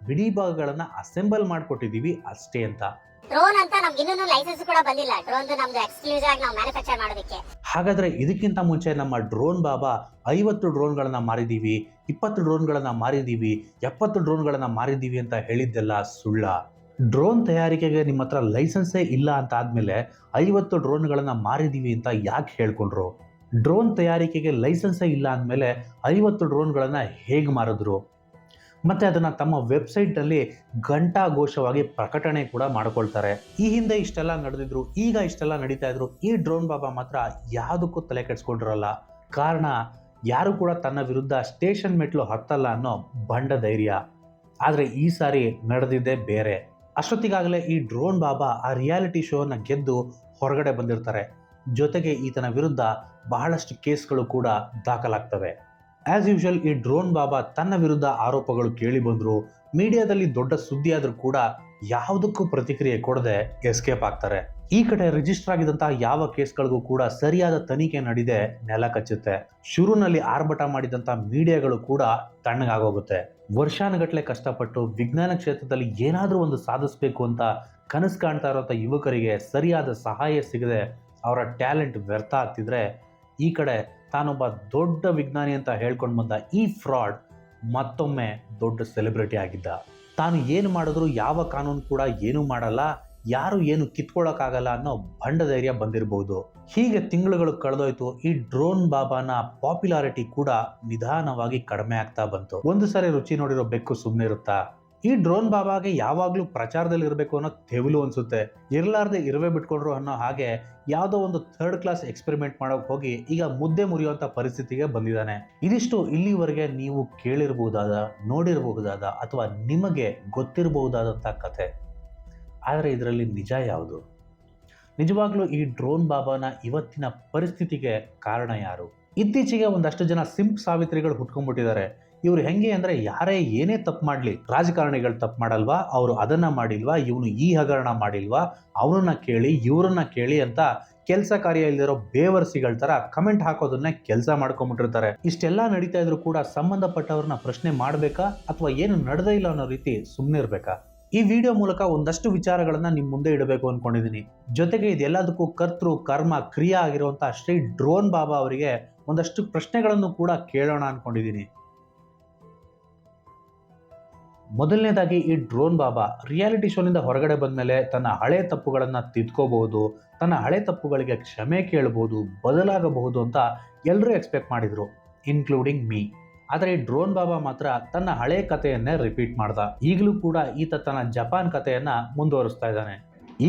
ಬಿಡಿ ಭಾಗಗಳನ್ನು ಅಸೆಂಬಲ್ ಮಾಡಿಕೊಟ್ಟಿದ್ದೀವಿ ಅಷ್ಟೇ ಅಂತ. ಡ್ರೋನ್ ಅಂತ ನಮ್ಗೆ ಇನ್ನೂ ಲೈಸೆನ್ಸ್ ಕೂಡ ಬಂದಿಲ್ಲ, ಡ್ರೋನ್ ನಮ್ದು ಎಕ್ಸ್ಕ್ಲೂಸಿವ್ ಆಗಿ ನಾವು ಮ್ಯಾನುಫ್ಯಾಕ್ಚರ್ ಮಾಡೋದಕ್ಕೆ. ಹಾಗಾದ್ರೆ ಇದಕ್ಕಿಂತ ಮುಂಚೆ ನಮ್ಮ ಡ್ರೋನ್ ಬಾಬಾ 50 ಡ್ರೋನ್ಗಳನ್ನ ಮಾರಿದ್ದೀವಿ, 20 ಡ್ರೋನ್ಗಳನ್ನ ಮಾರಿದ್ದೀವಿ, 70 ಡ್ರೋನ್ಗಳನ್ನ ಮಾರಿದ್ದೀವಿ ಅಂತ ಹೇಳಿದ್ದೆಲ್ಲ ಸುಳ್ಳ. ಡ್ರೋನ್ ತಯಾರಿಕೆಗೆ ನಿಮ್ಮ ಹತ್ರ ಲೈಸೆನ್ಸೇ ಇಲ್ಲ ಅಂತ ಆದ್ಮೇಲೆ 50 ಡ್ರೋನ್ಗಳನ್ನ ಮಾರಿದ್ದೀವಿ ಅಂತ ಯಾಕೆ ಹೇಳ್ಕೊಂಡ್ರು? ಡ್ರೋನ್ ತಯಾರಿಕೆಗೆ ಲೈಸೆನ್ಸೇ ಇಲ್ಲ ಅಂದಮೇಲೆ 50 ಡ್ರೋನ್ಗಳನ್ನ ಹೇಗೆ ಮಾರಿದ್ರು? ಮತ್ತೆ ಅದನ್ನ ತಮ್ಮ ವೆಬ್ಸೈಟ್ನಲ್ಲಿ ಘಂಟಾಘೋಷವಾಗಿ ಪ್ರಕಟಣೆ ಕೂಡ ಮಾಡ್ಕೊಳ್ತಾರೆ. ಈ ಹಿಂದೆ ಇಷ್ಟೆಲ್ಲ ನಡೆದಿದ್ರು, ಈಗ ಇಷ್ಟೆಲ್ಲ ನಡೀತಾ ಇದ್ರು, ಈ ಡ್ರೋನ್ ಬಾಬಾ ಮಾತ್ರ ಯಾವುದಕ್ಕೂ ತಲೆ ಕೆಡಿಸ್ಕೊಂಡಿರಲ್ಲ. ಕಾರಣ, ಯಾರು ಕೂಡ ತನ್ನ ವಿರುದ್ಧ ಸ್ಟೇಷನ್ ಮೆಟ್ಲು ಹತ್ತಲ್ಲ ಅನ್ನೋ ಬಂಡ ಧೈರ್ಯ. ಆದರೆ ಈ ಸಾರಿ ನಡೆದಿದ್ದೇ ಬೇರೆ. ಅಷ್ಟೊತ್ತಿಗಾಗಲೇ ಈ ಡ್ರೋನ್ ಬಾಬಾ ಆ ರಿಯಾಲಿಟಿ ಶೋನ ಗೆದ್ದು ಹೊರಗಡೆ ಬಂದಿರ್ತಾರೆ. ಜೊತೆಗೆ ಈತನ ವಿರುದ್ಧ ಬಹಳಷ್ಟು ಕೇಸ್ಗಳು ಕೂಡ ದಾಖಲಾಗ್ತವೆ. ಆಸ್ ಯೂಶುವಲ್ ಈ ಡ್ರೋನ್ ಬಾಬಾ ತನ್ನ ವಿರುದ್ಧ ಆರೋಪಗಳು ಕೇಳಿ ಬಂದ್ರು, ಮೀಡಿಯಾದಲ್ಲಿ ದೊಡ್ಡ ಸುದ್ದಿ ಆದ್ರೂ ಕೂಡ ಯಾವುದಕ್ಕೂ ಪ್ರತಿಕ್ರಿಯೆ ಕೊಡದೆ ಎಸ್ಕೇಪ್ ಆಗ್ತಾರೆ. ಈ ಕಡೆ ರಿಜಿಸ್ಟರ್ ಆಗಿದಂತಹ ಯಾವ ಕೇಸ್ಗಳಿಗೂ ಕೂಡ ಸರಿಯಾದ ತನಿಖೆ ನಡೆದೇ ನೆಲ ಕಚ್ಚುತ್ತೆ. ಶುರುನಲ್ಲಿ ಆರ್ಭಟ ಮಾಡಿದಂತ ಮೀಡಿಯಾಗಳು ಕೂಡ ತಣ್ಣಗಾಗೋಗುತ್ತೆ. ವರ್ಷಾನುಗಟ್ಲೆ ಕಷ್ಟಪಟ್ಟು ವಿಜ್ಞಾನ ಕ್ಷೇತ್ರದಲ್ಲಿ ಏನಾದ್ರೂ ಒಂದು ಸಾಧಿಸಬೇಕು ಅಂತ ಕನಸು ಕಾಣ್ತಾ ಇರುವಂತ ಯುವಕರಿಗೆ ಸರಿಯಾದ ಸಹಾಯ ಸಿಗದೆ ಅವರ ಟ್ಯಾಲೆಂಟ್ ವ್ಯರ್ಥ ಆಗ್ತಿದ್ರೆ, ಈ ಕಡೆ ತಾನೊಬ್ಬ ದೊಡ್ಡ ವಿಜ್ಞಾನಿ ಅಂತ ಹೇಳ್ಕೊಂಡು ಬಂದ ಈ ಫ್ರಾಡ್ ಮತ್ತೊಮ್ಮೆ ದೊಡ್ಡ ಸೆಲೆಬ್ರಿಟಿ ಆಗಿದ್ದ. ತಾನು ಏನು ಮಾಡಿದ್ರು ಯಾವ ಕಾನೂನು ಕೂಡ ಏನು ಮಾಡಲ್ಲ, ಯಾರು ಏನು ಕಿತ್ಕೊಳ್ಳೋಕ್ಕಾಗಲ್ಲ ಅನ್ನೋ ಭಂಡ ಧೈರ್ಯ ಬಂದಿರಬಹುದು. ಹೀಗೆ ತಿಂಗಳುಗಳು ಕಳೆದೋಯ್ತು. ಈ ಡ್ರೋನ್ ಬಾಬಾನ ಪಾಪ್ಯುಲಾರಿಟಿ ಕೂಡ ನಿಧಾನವಾಗಿ ಕಡಿಮೆ ಆಗ್ತಾ ಬಂತು. ಒಂದು ಸಾರಿ ರುಚಿ ನೋಡಿರೋ ಬೆಕ್ಕು ಸುಮ್ಮನೆ ಇರುತ್ತಾ? ಈ ಡ್ರೋನ್ ಬಾಬಾಗೆ ಯಾವಾಗ್ಲೂ ಪ್ರಚಾರದಲ್ಲಿ ಇರಬೇಕು ಅನ್ನೋ ತೆವಲು ಅನ್ಸುತ್ತೆ. ಇರಲಾರ್ದೆ ಇರುವೆ ಬಿಟ್ಕೊಂಡ್ರು ಅನ್ನೋ ಹಾಗೆ ಯಾವುದೋ ಒಂದು ಥರ್ಡ್ ಕ್ಲಾಸ್ ಎಕ್ಸ್ಪೆರಿಮೆಂಟ್ ಮಾಡೋಕೆ ಹೋಗಿ ಈಗ ಮುದ್ದೆ ಮುರಿಯುವಂತ ಪರಿಸ್ಥಿತಿಗೆ ಬಂದಿದ್ದಾನೆ. ಇದಿಷ್ಟು ಇಲ್ಲಿವರೆಗೆ ನೀವು ಕೇಳಿರಬಹುದಾದ, ನೋಡಿರಬಹುದಾದ ಅಥವಾ ನಿಮಗೆ ಗೊತ್ತಿರಬಹುದಾದಂಥ ಕಥೆ. ಆದರೆ ಇದರಲ್ಲಿ ನಿಜ ಯಾವುದು? ನಿಜವಾಗ್ಲೂ ಈ ಡ್ರೋನ್ ಬಾಬಾನ ಇವತ್ತಿನ ಪರಿಸ್ಥಿತಿಗೆ ಕಾರಣ ಯಾರು? ಇತ್ತೀಚೆಗೆ ಒಂದಷ್ಟು ಜನ ಸಿಂಪ್ ಸಾವಿತ್ರಿಗಳು ಹುಟ್ಕೊಂಡ್ಬಿಟ್ಟಿದ್ದಾರೆ. ಇವ್ರು ಹೆಂಗೆ ಅಂದ್ರೆ, ಯಾರೇ ಏನೇ ತಪ್ಪು ಮಾಡ್ಲಿ, ರಾಜಕಾರಣಿಗಳು ತಪ್ಪು ಮಾಡಲ್ವಾ, ಅವರು ಅದನ್ನ ಮಾಡಿಲ್ವಾ, ಇವನು ಈ ಹಗರಣ ಮಾಡಿಲ್ವಾ, ಅವರನ್ನ ಕೇಳಿ ಇವರನ್ನ ಕೇಳಿ ಅಂತ ಕೆಲಸ ಕಾರ್ಯ ಇಲ್ದಿರೋ ಬೇವರ್ಸಿಗಳ ತರ ಕಮೆಂಟ್ ಹಾಕೋದನ್ನೇ ಕೆಲಸ ಮಾಡ್ಕೊಂಡ್ಬಿಟ್ಟಿರ್ತಾರೆ. ಇಷ್ಟೆಲ್ಲ ನಡೀತಾ ಇದ್ರು ಕೂಡ ಸಂಬಂಧಪಟ್ಟವ್ರನ್ನ ಪ್ರಶ್ನೆ ಮಾಡ್ಬೇಕಾ ಅಥವಾ ಏನು ನಡೆದೇ ಇಲ್ಲ ಅನ್ನೋ ರೀತಿ ಸುಮ್ಮನೆ ಇರ್ಬೇಕಾ? ಈ ವಿಡಿಯೋ ಮೂಲಕ ಒಂದಷ್ಟು ವಿಚಾರಗಳನ್ನ ನಿಮ್ ಮುಂದೆ ಇಡಬೇಕು ಅನ್ಕೊಂಡಿದೀನಿ. ಜೊತೆಗೆ ಇದೆಲ್ಲದಕ್ಕೂ ಕರ್ತೃ ಕರ್ಮ ಕ್ರಿಯಾ ಆಗಿರುವಂತಹ ಶ್ರೀ ಡ್ರೋನ್ ಬಾಬಾ ಅವರಿಗೆ ಒಂದಷ್ಟು ಪ್ರಶ್ನೆಗಳನ್ನು ಕೂಡ ಕೇಳೋಣ ಅನ್ಕೊಂಡಿದೀನಿ. ಮೊದಲನೇದಾಗಿ, ಈ ಡ್ರೋನ್ ಬಾಬಾ ರಿಯಾಲಿಟಿ ಶೋನಿಂದ ಹೊರಗಡೆ ಬಂದ್ಮೇಲೆ ತನ್ನ ಹಳೆ ತಪ್ಪುಗಳನ್ನ ತಿದ್ಕೋಬಹುದು, ತನ್ನ ಹಳೆ ತಪ್ಪುಗಳಿಗೆ ಕ್ಷಮೆ ಕೇಳಬಹುದು, ಬದಲಾಗಬಹುದು ಅಂತ ಎಲ್ಲರೂ ಎಕ್ಸ್ಪೆಕ್ಟ್ ಮಾಡಿದ್ರು, ಇನ್ಕ್ಲೂಡಿಂಗ್ ಮೀ. ಆದರೆ ಈ ಡ್ರೋನ್ ಬಾಬಾ ಮಾತ್ರ ತನ್ನ ಹಳೆ ಕಥೆಯನ್ನೇ ರಿಪೀಟ್ ಮಾಡ್ದ. ಈಗಲೂ ಕೂಡ ಈತ ತನ್ನ ಜಪಾನ್ ಕಥೆಯನ್ನ ಮುಂದುವರಿಸ್ತಾ ಇದ್ದಾನೆ.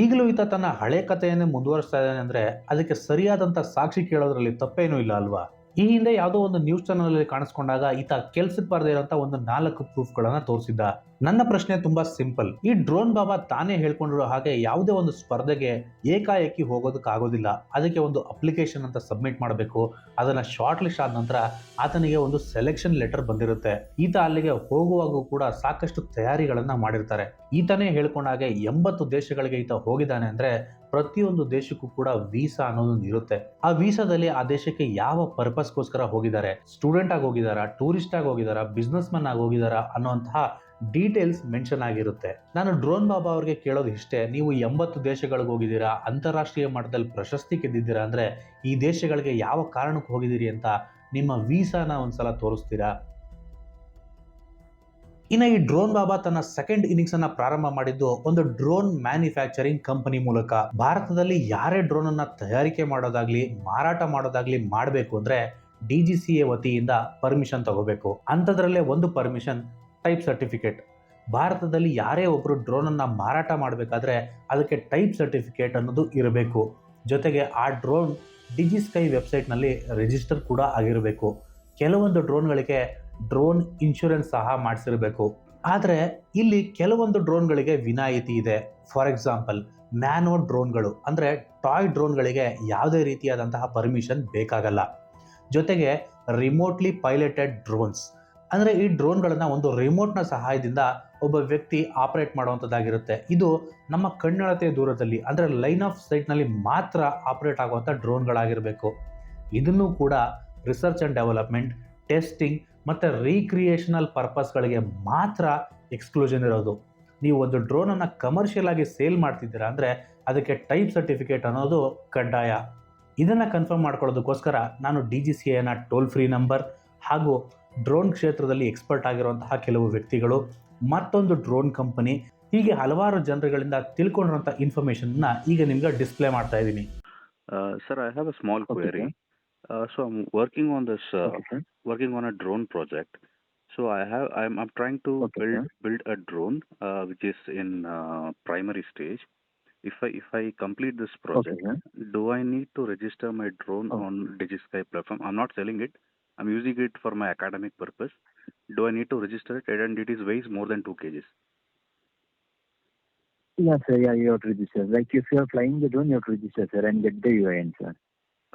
ಈಗಲೂ ಈತ ತನ್ನ ಹಳೆ ಕಥೆಯನ್ನೇ ಮುಂದುವರಿಸ್ತಾ ಇದ್ದಾನೆ ಅಂದ್ರೆ ಅದಕ್ಕೆ ಸರಿಯಾದಂತ ಸಾಕ್ಷಿ ಕೇಳೋದ್ರಲ್ಲಿ ತಪ್ಪೇನೂ ಇಲ್ಲ ಅಲ್ವಾ? ಈ ಹಿಂದೆ ಯಾವುದೋ ಒಂದು ನ್ಯೂಸ್ ಚಾನಲ್ ಅಲ್ಲಿ ಕಾಣಿಸ್ಕೊಂಡಾಗ ಈತ ಕೆಲ್ಸಕ್ಕೆ ಬರದೇ ಇರುವಂತ ಒಂದು 4 ಪ್ರೂಫ್ಗಳನ್ನ ತೋರಿಸಿದ್ದ. ನನ್ನ ಪ್ರಶ್ನೆ ತುಂಬಾ ಸಿಂಪಲ್. ಈ ಡ್ರೋನ್ ಬಾಬಾ ತಾನೇ ಹೇಳ್ಕೊಂಡಿರೋ ಹಾಗೆ ಯಾವುದೇ ಒಂದು ಸ್ಪರ್ಧೆಗೆ ಏಕಾಏಕಿ ಹೋಗೋದಕ್ಕಾಗೋದಿಲ್ಲ. ಅದಕ್ಕೆ ಒಂದು ಅಪ್ಲಿಕೇಶನ್ ಅಂತ ಸಬ್ಮಿಟ್ ಮಾಡಬೇಕು. ಅದನ್ನ ಶಾರ್ಟ್ ಲಿಸ್ಟ್ ಆದ ನಂತರ ಆತನಿಗೆ ಒಂದು ಸೆಲೆಕ್ಷನ್ ಲೆಟರ್ ಬಂದಿರುತ್ತೆ. ಈತ ಅಲ್ಲಿಗೆ ಹೋಗುವಾಗೂ ಕೂಡ ಸಾಕಷ್ಟು ತಯಾರಿಗಳನ್ನ ಮಾಡಿರ್ತಾರೆ. ಈತನೇ ಹೇಳ್ಕೊಂಡಾಗೆ 80 ದೇಶಗಳಿಗೆ ಈತ ಹೋಗಿದ್ದಾನೆ ಅಂದ್ರೆ ಪ್ರತಿಯೊಂದು ದೇಶಕ್ಕೂ ಕೂಡ ವೀಸಾ ಅನ್ನೋದೊಂದು ಇರುತ್ತೆ. ಆ ವೀಸಾದಲ್ಲಿ ಆ ದೇಶಕ್ಕೆ ಯಾವ ಪರ್ಪಸ್ಗೋಸ್ಕರ ಹೋಗಿದ್ದಾರೆ, ಸ್ಟೂಡೆಂಟ್ ಆಗಿ ಹೋಗಿದಾರಾ, ಟೂರಿಸ್ಟ್ ಆಗಿ ಹೋಗಿದಾರಾ, ಬಿಸ್ನೆಸ್ ಮನ್ ಆಗಿ ಹೋಗಿದಾರಾ ಅನ್ನೋಂತಹ ಡೀಟೇಲ್ಸ್ ಮೆನ್ಷನ್ ಆಗಿರುತ್ತೆ. ನಾನು ಡ್ರೋನ್ ಬಾಬಾ ಅವ್ರಿಗೆ ಕೇಳೋದು ಇಷ್ಟೇ, ನೀವು 80 ದೇಶಗಳಿಗೆ ಹೋಗಿದ್ದೀರಾ, ಅಂತಾರಾಷ್ಟ್ರೀಯ ಮಟ್ಟದಲ್ಲಿ ಪ್ರಶಸ್ತಿ ಗೆದ್ದಿದ್ದೀರಾ ಅಂದ್ರೆ ಈ ದೇಶಗಳಿಗೆ ಯಾವ ಕಾರಣಕ್ಕೆ ಹೋಗಿದ್ದೀರಿ ಅಂತ ನಿಮ್ಮ ವೀಸಾನ ಒಂದ್ಸಲ ತೋರಿಸ್ತೀರಾ? ಇನ್ನು ಈ ಡ್ರೋನ್ ಬಾಬಾ ತನ್ನ ಸೆಕೆಂಡ್ ಇನ್ನಿಂಗ್ಸ್ ಅನ್ನ ಪ್ರಾರಂಭ ಮಾಡಿದ್ದು ಒಂದು ಡ್ರೋನ್ ಮ್ಯಾನುಫ್ಯಾಕ್ಚರಿಂಗ್ ಕಂಪನಿ ಮೂಲಕ. ಭಾರತದಲ್ಲಿ ಯಾರೇ ಡ್ರೋನ್ ಅನ್ನ ತಯಾರಿಕೆ ಮಾಡೋದಾಗ್ಲಿ ಮಾರಾಟ ಮಾಡೋದಾಗ್ಲಿ ಮಾಡಬೇಕು ಅಂದ್ರೆ DGCA ವತಿಯಿಂದ ಪರ್ಮಿಷನ್ ತಗೋಬೇಕು. ಅಂಥದ್ರಲ್ಲೇ ಒಂದು ಪರ್ಮಿಷನ್ ಟೈಪ್ ಸರ್ಟಿಫಿಕೇಟ್. ಭಾರತದಲ್ಲಿ ಯಾರೇ ಒಬ್ರು ಡ್ರೋನ್ ಅನ್ನ ಮಾರಾಟ ಮಾಡಬೇಕಾದ್ರೆ ಅದಕ್ಕೆ ಟೈಪ್ ಸರ್ಟಿಫಿಕೇಟ್ ಅನ್ನೋದು ಇರಬೇಕು. ಜೊತೆಗೆ ಆ ಡ್ರೋನ್ ಡಿಜಿಸ್ಕೈ ವೆಬ್ಸೈಟ್ ನಲ್ಲಿ ರಿಜಿಸ್ಟರ್ ಕೂಡ ಆಗಿರಬೇಕು. ಕೆಲವೊಂದು ಡ್ರೋನ್ಗಳಿಗೆ ಡ್ರೋನ್ ಇನ್ಶೂರೆನ್ಸ್ ಸಹ ಮಾಡಿಸಿರಬೇಕು. ಆದರೆ ಇಲ್ಲಿ ಕೆಲವೊಂದು ಡ್ರೋನ್ಗಳಿಗೆ ವಿನಾಯಿತಿ ಇದೆ. ಫಾರ್ ಎಕ್ಸಾಂಪಲ್, ನ್ಯಾನೋ ಡ್ರೋನ್ಗಳು ಅಂದ್ರೆ ಟಾಯ್ ಡ್ರೋನ್ಗಳಿಗೆ ಯಾವುದೇ ರೀತಿಯಾದಂತಹ ಪರ್ಮಿಷನ್ ಬೇಕಾಗಲ್ಲ. ಜೊತೆಗೆ ರಿಮೋಟ್ಲಿ ಪೈಲಟೆಡ್ ಡ್ರೋನ್ಸ್ ಅಂದ್ರೆ ಈ ಡ್ರೋನ್ಗಳನ್ನ ಒಂದು ರಿಮೋಟ್ನ ಸಹಾಯದಿಂದ ಒಬ್ಬ ವ್ಯಕ್ತಿ ಆಪರೇಟ್ ಮಾಡುವಂಥದ್ದಾಗಿರುತ್ತೆ. ಇದು ನಮ್ಮ ಕಣ್ಣಳತೆ ದೂರದಲ್ಲಿ ಅಂದ್ರೆ ಲೈನ್ ಆಫ್ ಸೈಟ್ ನಲ್ಲಿ ಮಾತ್ರ ಆಪರೇಟ್ ಆಗುವಂಥ ಡ್ರೋನ್ಗಳಾಗಿರಬೇಕು. ಇದನ್ನು ಕೂಡ ರಿಸರ್ಚ್ ಅಂಡ್ ಡೆವಲಪ್ಮೆಂಟ್, ಟೆಸ್ಟಿಂಗ್ ಮತ್ತು ರೀಕ್ರಿಯೇಷನಲ್ ಪರ್ಪಸ್ಗಳಿಗೆ ಮಾತ್ರ ಎಕ್ಸ್ಕ್ಲೂಷನ್ ಇರೋದು. ನೀವು ಒಂದು ಡ್ರೋನನ್ನು ಕಮರ್ಷಿಯಲ್ ಆಗಿ ಸೇಲ್ ಮಾಡ್ತಿದ್ದೀರಾ ಅಂದರೆ ಅದಕ್ಕೆ ಟೈಪ್ ಸರ್ಟಿಫಿಕೇಟ್ ಅನ್ನೋದು ಕಡ್ಡಾಯ. ಇದನ್ನು ಕನ್ಫರ್ಮ್ ಮಾಡ್ಕೊಳ್ಳೋದಕ್ಕೋಸ್ಕರ ನಾನು DGCAನ ಟೋಲ್ ಫ್ರೀ ನಂಬರ್ ಹಾಗೂ ಡ್ರೋನ್ ಕ್ಷೇತ್ರದಲ್ಲಿ ಎಕ್ಸ್ಪರ್ಟ್ ಆಗಿರುವಂತಹ ಕೆಲವು ವ್ಯಕ್ತಿಗಳು, ಮತ್ತೊಂದು ಡ್ರೋನ್ ಕಂಪನಿ, ಹೀಗೆ ಹಲವಾರು ಜನರುಗಳಿಂದ ತಿಳ್ಕೊಂಡಿರುವಂಥ ಇನ್ಫಾರ್ಮೇಷನ್ನ ಈಗ ನಿಮ್ಗೆ ಡಿಸ್ಪ್ಲೇ ಮಾಡ್ತಾ ಇದ್ದೀನಿ. Sir, I have a small query. So I'm working on this, working on a drone project. So I'm trying to build a drone which is in primary stage. If I complete this project, do I need to register my drone on DigiSky platform? I'm not selling it. I'm using it for my academic purpose. Do I need to register it? And it is weighs more than 2 kgs. Yeah, sir. Yeah, you have to register. Like if you are flying the drone, you have to register, sir, and get the UIN, sir.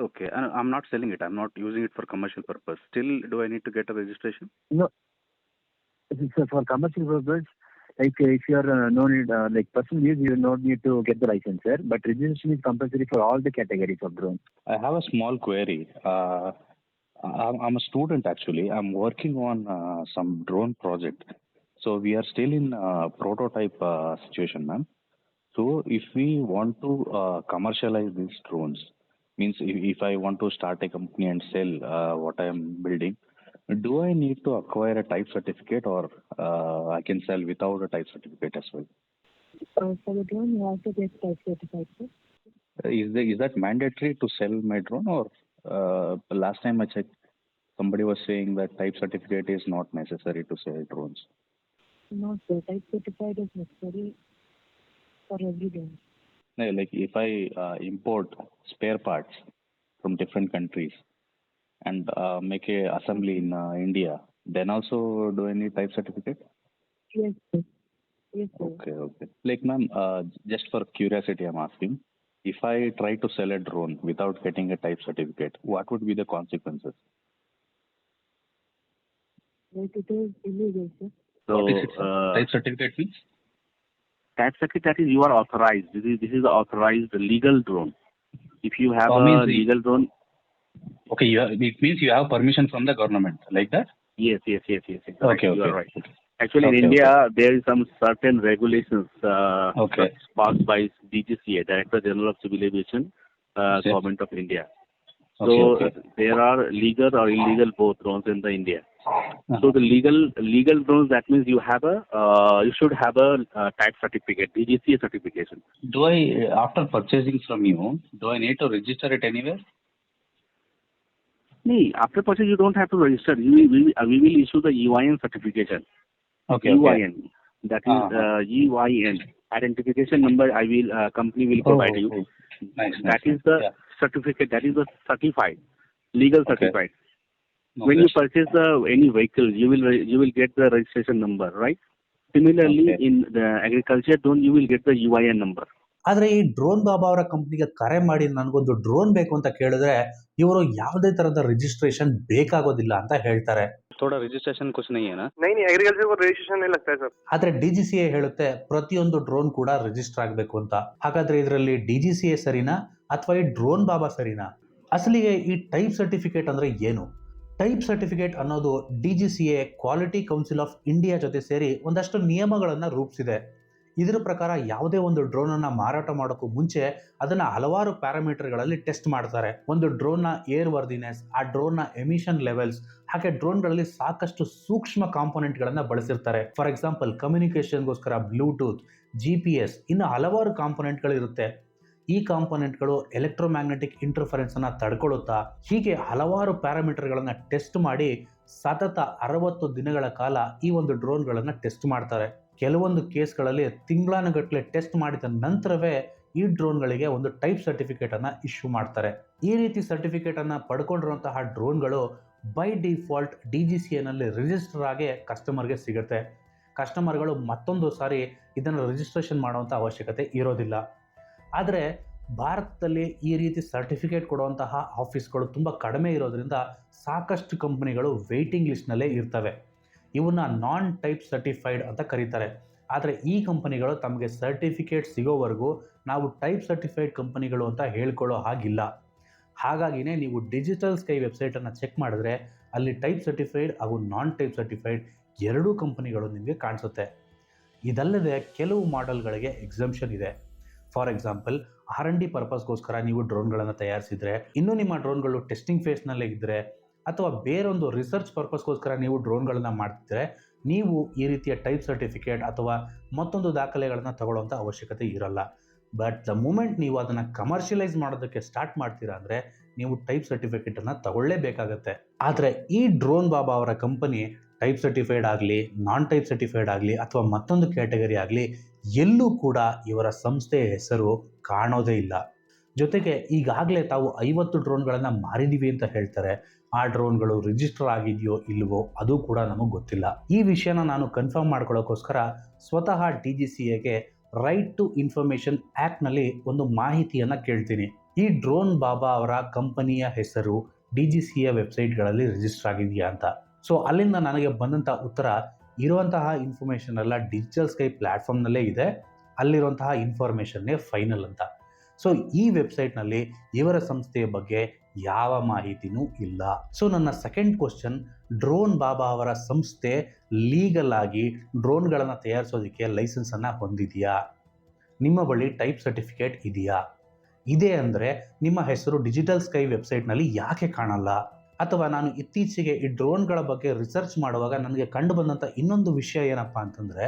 Okay, and I'm not selling it. I'm not using it for commercial purpose. Still, do I need to get a registration? No, so for commercial purpose, like if you are no need like personal use, you don't need to get the license, sir. But registration is compulsory for all the categories of drones. I have a small query. I'm a student actually. I'm working on some drone project. So we are still in prototype situation, ma'am. So if we want to commercialize these drones, means if I want to start a company and sell what I am building, do I need to acquire a type certificate, or I can sell without a type certificate as well? For the drone, you have to get type certified, sir. Is that mandatory to sell my drone, or last time I checked, somebody was saying that type certificate is not necessary to sell drones? No, sir. Type certified is necessary for every drone. No, like if I import spare parts from different countries and make a assembly in India, then also do I need type certificate? Yes, sir. Yes, sir. Okay. Like ma'am, just for curiosity, I'm asking, if I try to sell a drone without getting a type certificate, what would be the consequences? Like it is illegal, sir. So, type certificate means? Type certificate is you are authorized. This is the authorized legal drone. If you have means a legal drone, Okay, it means you have permission from the government, like that? yes. Exactly. Okay. You are right. Actually, Okay, in India, there is some certain regulations Okay. passed by DGCA, Director General of Civil Aviation, Okay. Government of India. Okay, So okay. there are legal or illegal both drones in the India. Uh-huh. So the legal drones, that means you should have a type certificate, DGCA certification. Do I, after purchasing from you, do I need to register it anywhere? No, after purchase you don't have to register. We will issue the EYN certification. Okay. EYN. That is Uh-huh. EYN. Identification number company will provide you. Okay. Nice. That is the Yeah. certificate. That is the certified, legal Okay. certified. Okay. When you purchase any vehicle, you will get the registration number, right? Similarly, Okay. in the agriculture drone, you will get the EYN number. ಆದರೆ ಈ drone ಬಾಬಾ ಅವರ ಕಂಪ್ನಿಗೆ ಕರೆ ಮಾಡಿ ನನಗೊಂದು drone ಬೇಕು ಅಂತ ಕೇಳಿದ್ರೆ ಇವರು ಯಾವುದೇ ತರಹದ ರಿಜಿಸ್ಟ್ರೇಷನ್ ಬೇಕಾಗೋದಿಲ್ಲ ಅಂತ ಹೇಳ್ತಾರೆ. थोड़ा रजिस्ट्रेशन कुछ नहीं है ना? नहीं एग्रीकल्चर को रजिस्ट्रेशन नहीं लगता है सर. ಆದ್ರೆ DGCA ಹೇಳುತ್ತೆ ಪ್ರತಿಯೊಂದು ಡ್ರೋನ್ ಕೂಡ ರಿಜಿಸ್ಟರ್ ಆಗಬೇಕು ಅಂತ. ಹಾಗಾದ್ರೆ ಇದರಲ್ಲಿ DGCA ಸರಿನಾ ಅಥವಾ ಈ ಡ್ರೋನ್ ಬಾಬಾ ಸರಿನಾ? ಅಸಲಿಗೆ ಈ ಟೈಪ್ ಸರ್ಟಿಫಿಕೇಟ್ ಅಂದ್ರೆ ಏನು? ಟೈಪ್ ಸರ್ಟಿಫಿಕೇಟ್ ಅನ್ನೋದು DGCA quality council of India ಜೊತೆ ಸೇರಿ ಒಂದಷ್ಟು ನಿಯಮಗಳನ್ನು ರೂಪಿಸಿದೆ. ಇದರ ಪ್ರಕಾರ ಯಾವುದೇ ಒಂದು ಡ್ರೋನ್ ಅನ್ನ ಮಾರಾಟ ಮಾಡೋಕ್ಕೂ ಮುಂಚೆ ಅದನ್ನ ಹಲವಾರು ಪ್ಯಾರಾಮೀಟರ್ಗಳಲ್ಲಿ ಟೆಸ್ಟ್ ಮಾಡ್ತಾರೆ. ಒಂದು ಡ್ರೋನ್ನ ಏರ್ ವರ್ದಿನೆಸ್, ಆ ಡ್ರೋನ್ನ ಎಮಿಷನ್ ಲೆವೆಲ್ಸ್, ಹಾಗೆ ಡ್ರೋನ್ಗಳಲ್ಲಿ ಸಾಕಷ್ಟು ಸೂಕ್ಷ್ಮ ಕಾಂಪೊನೆಂಟ್ಗಳನ್ನು ಬಳಸಿರ್ತಾರೆ. ಫಾರ್ ಎಕ್ಸಾಂಪಲ್ ಕಮ್ಯುನಿಕೇಷನ್ಗೋಸ್ಕರ ಬ್ಲೂಟೂತ್, GPS, ಇನ್ನು ಹಲವಾರು ಕಾಂಪೊನೆಂಟ್ಗಳು ಇರುತ್ತೆ. ಈ ಕಾಂಪೊನೆಂಟ್ಗಳು ಎಲೆಕ್ಟ್ರೋಮ್ಯಾಗ್ನೆಟಿಕ್ ಇಂಟರ್ಫರೆನ್ಸ್ ಅನ್ನ ತಡ್ಕೊಳ್ಳುತ್ತಾ, ಹೀಗೆ ಹಲವಾರು ಪ್ಯಾರಾಮೀಟರ್ಗಳನ್ನು ಟೆಸ್ಟ್ ಮಾಡಿ ಸತತ 60 ದಿನಗಳ ಕಾಲ ಈ ಒಂದು ಡ್ರೋನ್ಗಳನ್ನು ಟೆಸ್ಟ್ ಮಾಡ್ತಾರೆ. ಕೆಲವೊಂದು ಕೇಸ್ಗಳಲ್ಲಿ ತಿಂಗಳಾನುಗಟ್ಟಲೆ ಟೆಸ್ಟ್ ಮಾಡಿದ ನಂತರವೇ ಈ ಡ್ರೋನ್ಗಳಿಗೆ ಒಂದು ಟೈಪ್ ಸರ್ಟಿಫಿಕೇಟ್ ಅನ್ನ ಇಶ್ಯೂ ಮಾಡ್ತಾರೆ. ಈ ರೀತಿ ಸರ್ಟಿಫಿಕೇಟ್ ಅನ್ನ ಪಡ್ಕೊಂಡಿರುವಂತಹ ಡ್ರೋನ್ಗಳು ಬೈ ಡಿಫಾಲ್ಟ್ DGCA ನಲ್ಲಿ ರಿಜಿಸ್ಟರ್ ಆಗಿ ಕಸ್ಟಮರ್ಗೆ ಸಿಗುತ್ತೆ. ಕಸ್ಟಮರ್ಗಳು ಮತ್ತೊಂದು ಸಾರಿ ಇದನ್ನು ರಿಜಿಸ್ಟ್ರೇಷನ್ ಮಾಡುವಂಥ ಅವಶ್ಯಕತೆ ಇರೋದಿಲ್ಲ. ಆದರೆ ಭಾರತದಲ್ಲಿ ಈ ರೀತಿ ಸರ್ಟಿಫಿಕೇಟ್ ಕೊಡುವಂತಹ ಆಫೀಸ್ಗಳು ತುಂಬ ಕಡಿಮೆ ಇರೋದ್ರಿಂದ ಸಾಕಷ್ಟು ಕಂಪನಿಗಳು ವೇಟಿಂಗ್ ಲಿಸ್ಟ್ನಲ್ಲೇ ಇರ್ತವೆ. ಇವನ್ನ ನಾನ್ ಟೈಪ್ ಸರ್ಟಿಫೈಡ್ ಅಂತ ಕರೀತಾರೆ. ಆದರೆ ಈ ಕಂಪನಿಗಳು ತಮಗೆ ಸರ್ಟಿಫಿಕೇಟ್ ಸಿಗೋವರೆಗೂ ನಾವು ಟೈಪ್ ಸರ್ಟಿಫೈಡ್ ಕಂಪನಿಗಳು ಅಂತ ಹೇಳ್ಕೊಳ್ಳೋ ಹಾಗಿಲ್ಲ. ಹಾಗಾಗಿನೇ ನೀವು ಡಿಜಿಟಲ್ ಸ್ಕೈ ವೆಬ್ಸೈಟನ್ನು ಚೆಕ್ ಮಾಡಿದ್ರೆ ಅಲ್ಲಿ ಟೈಪ್ ಸರ್ಟಿಫೈಡ್ ಹಾಗೂ ನಾನ್ ಟೈಪ್ ಸರ್ಟಿಫೈಡ್ ಎರಡೂ ಕಂಪನಿಗಳು ನಿಮಗೆ ಕಾಣಿಸುತ್ತೆ. ಇದಲ್ಲದೆ ಕೆಲವು ಮಾಡೆಲ್ಗಳಿಗೆ ಎಕ್ಸಂಪ್ಷನ್ ಇದೆ. ಫಾರ್ ಎಕ್ಸಾಂಪಲ್ R&D ಪರ್ಪಸ್ಗೋಸ್ಕರ ನೀವು ಡ್ರೋನ್ಗಳನ್ನು ತಯಾರಿಸಿದರೆ, ಇನ್ನೂ ನಿಮ್ಮ ಡ್ರೋನ್ಗಳು ಟೆಸ್ಟಿಂಗ್ ಫೇಸ್ನಲ್ಲೇ ಇದ್ದರೆ, ಅಥವಾ ಬೇರೊಂದು ರಿಸರ್ಚ್ ಪರ್ಪಸ್ಗೋಸ್ಕರ ನೀವು ಡ್ರೋನ್ಗಳನ್ನು ಮಾಡ್ತಿದ್ರೆ ನೀವು ಈ ರೀತಿಯ ಟೈಪ್ ಸರ್ಟಿಫಿಕೇಟ್ ಅಥವಾ ಮತ್ತೊಂದು ದಾಖಲೆಗಳನ್ನು ತಗೊಳ್ಳುವಂಥ ಅವಶ್ಯಕತೆ ಇರಲ್ಲ. ಬಟ್ ದ ಮೂಮೆಂಟ್ ನೀವು ಅದನ್ನು ಕಮರ್ಷಿಯಲೈಸ್ ಮಾಡೋದಕ್ಕೆ ಸ್ಟಾರ್ಟ್ ಮಾಡ್ತೀರಾ ಅಂದರೆ ನೀವು ಟೈಪ್ ಸರ್ಟಿಫಿಕೇಟನ್ನು ತಗೊಳ್ಳೇಬೇಕಾಗತ್ತೆ. ಆದರೆ ಈ ಡ್ರೋನ್ ಬಾಬಾ ಅವರ ಕಂಪನಿ ಟೈಪ್ ಸರ್ಟಿಫೈಡ್ ಆಗಲಿ, ನಾನ್ ಟೈಪ್ ಸರ್ಟಿಫೈಡ್ ಆಗಲಿ ಅಥವಾ ಮತ್ತೊಂದು ಕ್ಯಾಟಗರಿ ಆಗಲಿ ಎಲ್ಲೂ ಕೂಡ ಇವರ ಸಂಸ್ಥೆಯ ಹೆಸರು ಕಾಣೋದೇ ಇಲ್ಲ. ಜೊತೆಗೆ ಈಗಾಗಲೇ ತಾವು 50 ಡ್ರೋನ್ಗಳನ್ನು ಮಾರಿದ್ದೀವಿ ಅಂತ ಹೇಳ್ತಾರೆ. ಆ ಡ್ರೋನ್ಗಳು ರಿಜಿಸ್ಟರ್ ಆಗಿದೆಯೋ ಇಲ್ವೋ ಅದು ಕೂಡ ನಮಗೆ ಗೊತ್ತಿಲ್ಲ. ಈ ವಿಷಯನ ನಾನು ಕನ್ಫರ್ಮ್ ಮಾಡ್ಕೊಳ್ಳೋಕ್ಕೋಸ್ಕರ ಸ್ವತಃ DGCAಗೆ ರೈಟ್ ಟು ಇನ್ಫಾರ್ಮೇಷನ್ ಆ್ಯಕ್ಟ್ನಲ್ಲಿ ಒಂದು ಮಾಹಿತಿಯನ್ನು ಕೇಳ್ತೀನಿ. ಈ ಡ್ರೋನ್ ಬಾಬಾ ಅವರ ಕಂಪನಿಯ ಹೆಸರು DGCA ವೆಬ್ಸೈಟ್ಗಳಲ್ಲಿ ರಿಜಿಸ್ಟರ್ ಆಗಿದೆಯಾ ಅಂತ. ಸೊ ಅಲ್ಲಿಂದ ನನಗೆ ಬಂದಂಥ ಉತ್ತರ, ಇರುವಂತಹ ಇನ್ಫಾರ್ಮೇಷನ್ ಎಲ್ಲ ಡಿಜಿಟಲ್ ಸ್ಕೈ ಪ್ಲ್ಯಾಟ್ಫಾರ್ಮ್ನಲ್ಲೇ ಇದೆ, ಅಲ್ಲಿರುವಂತಹ ಇನ್ಫಾರ್ಮೇಷನ್ನೇ ಫೈನಲ್ ಅಂತ. ಸೊ ಈ ವೆಬ್ಸೈಟ್ನಲ್ಲಿ ಇವರ ಸಂಸ್ಥೆಯ ಬಗ್ಗೆ ಯಾವ ಮಾಹಿತಿನೂ ಇಲ್ಲ. ಸೊ ನನ್ನ ಸೆಕೆಂಡ್ ಕ್ವಶನ್, ಡ್ರೋನ್ ಬಾಬಾ ಅವರ ಸಂಸ್ಥೆ ಲೀಗಲ್ ಆಗಿ ಡ್ರೋನ್ಗಳನ್ನು ತಯಾರಿಸೋದಕ್ಕೆ ಲೈಸೆನ್ಸನ್ನು ಹೊಂದಿದೆಯಾ? ನಿಮ್ಮ ಬಳಿ ಟೈಪ್ ಸರ್ಟಿಫಿಕೇಟ್ ಇದೆಯಾ? ಇದೆ ಅಂದರೆ ನಿಮ್ಮ ಹೆಸರು ಡಿಜಿಟಲ್ ಸ್ಕೈ ವೆಬ್ಸೈಟ್ನಲ್ಲಿ ಯಾಕೆ ಕಾಣಲ್ಲ? ಅಥವಾ ನಾನು ಇತ್ತೀಚೆಗೆ ಈ ಡ್ರೋನ್ಗಳ ಬಗ್ಗೆ ರಿಸರ್ಚ್ ಮಾಡುವಾಗ ನನಗೆ ಕಂಡು ಬಂದಂಥ ಇನ್ನೊಂದು ವಿಷಯ ಏನಪ್ಪ ಅಂತಂದರೆ,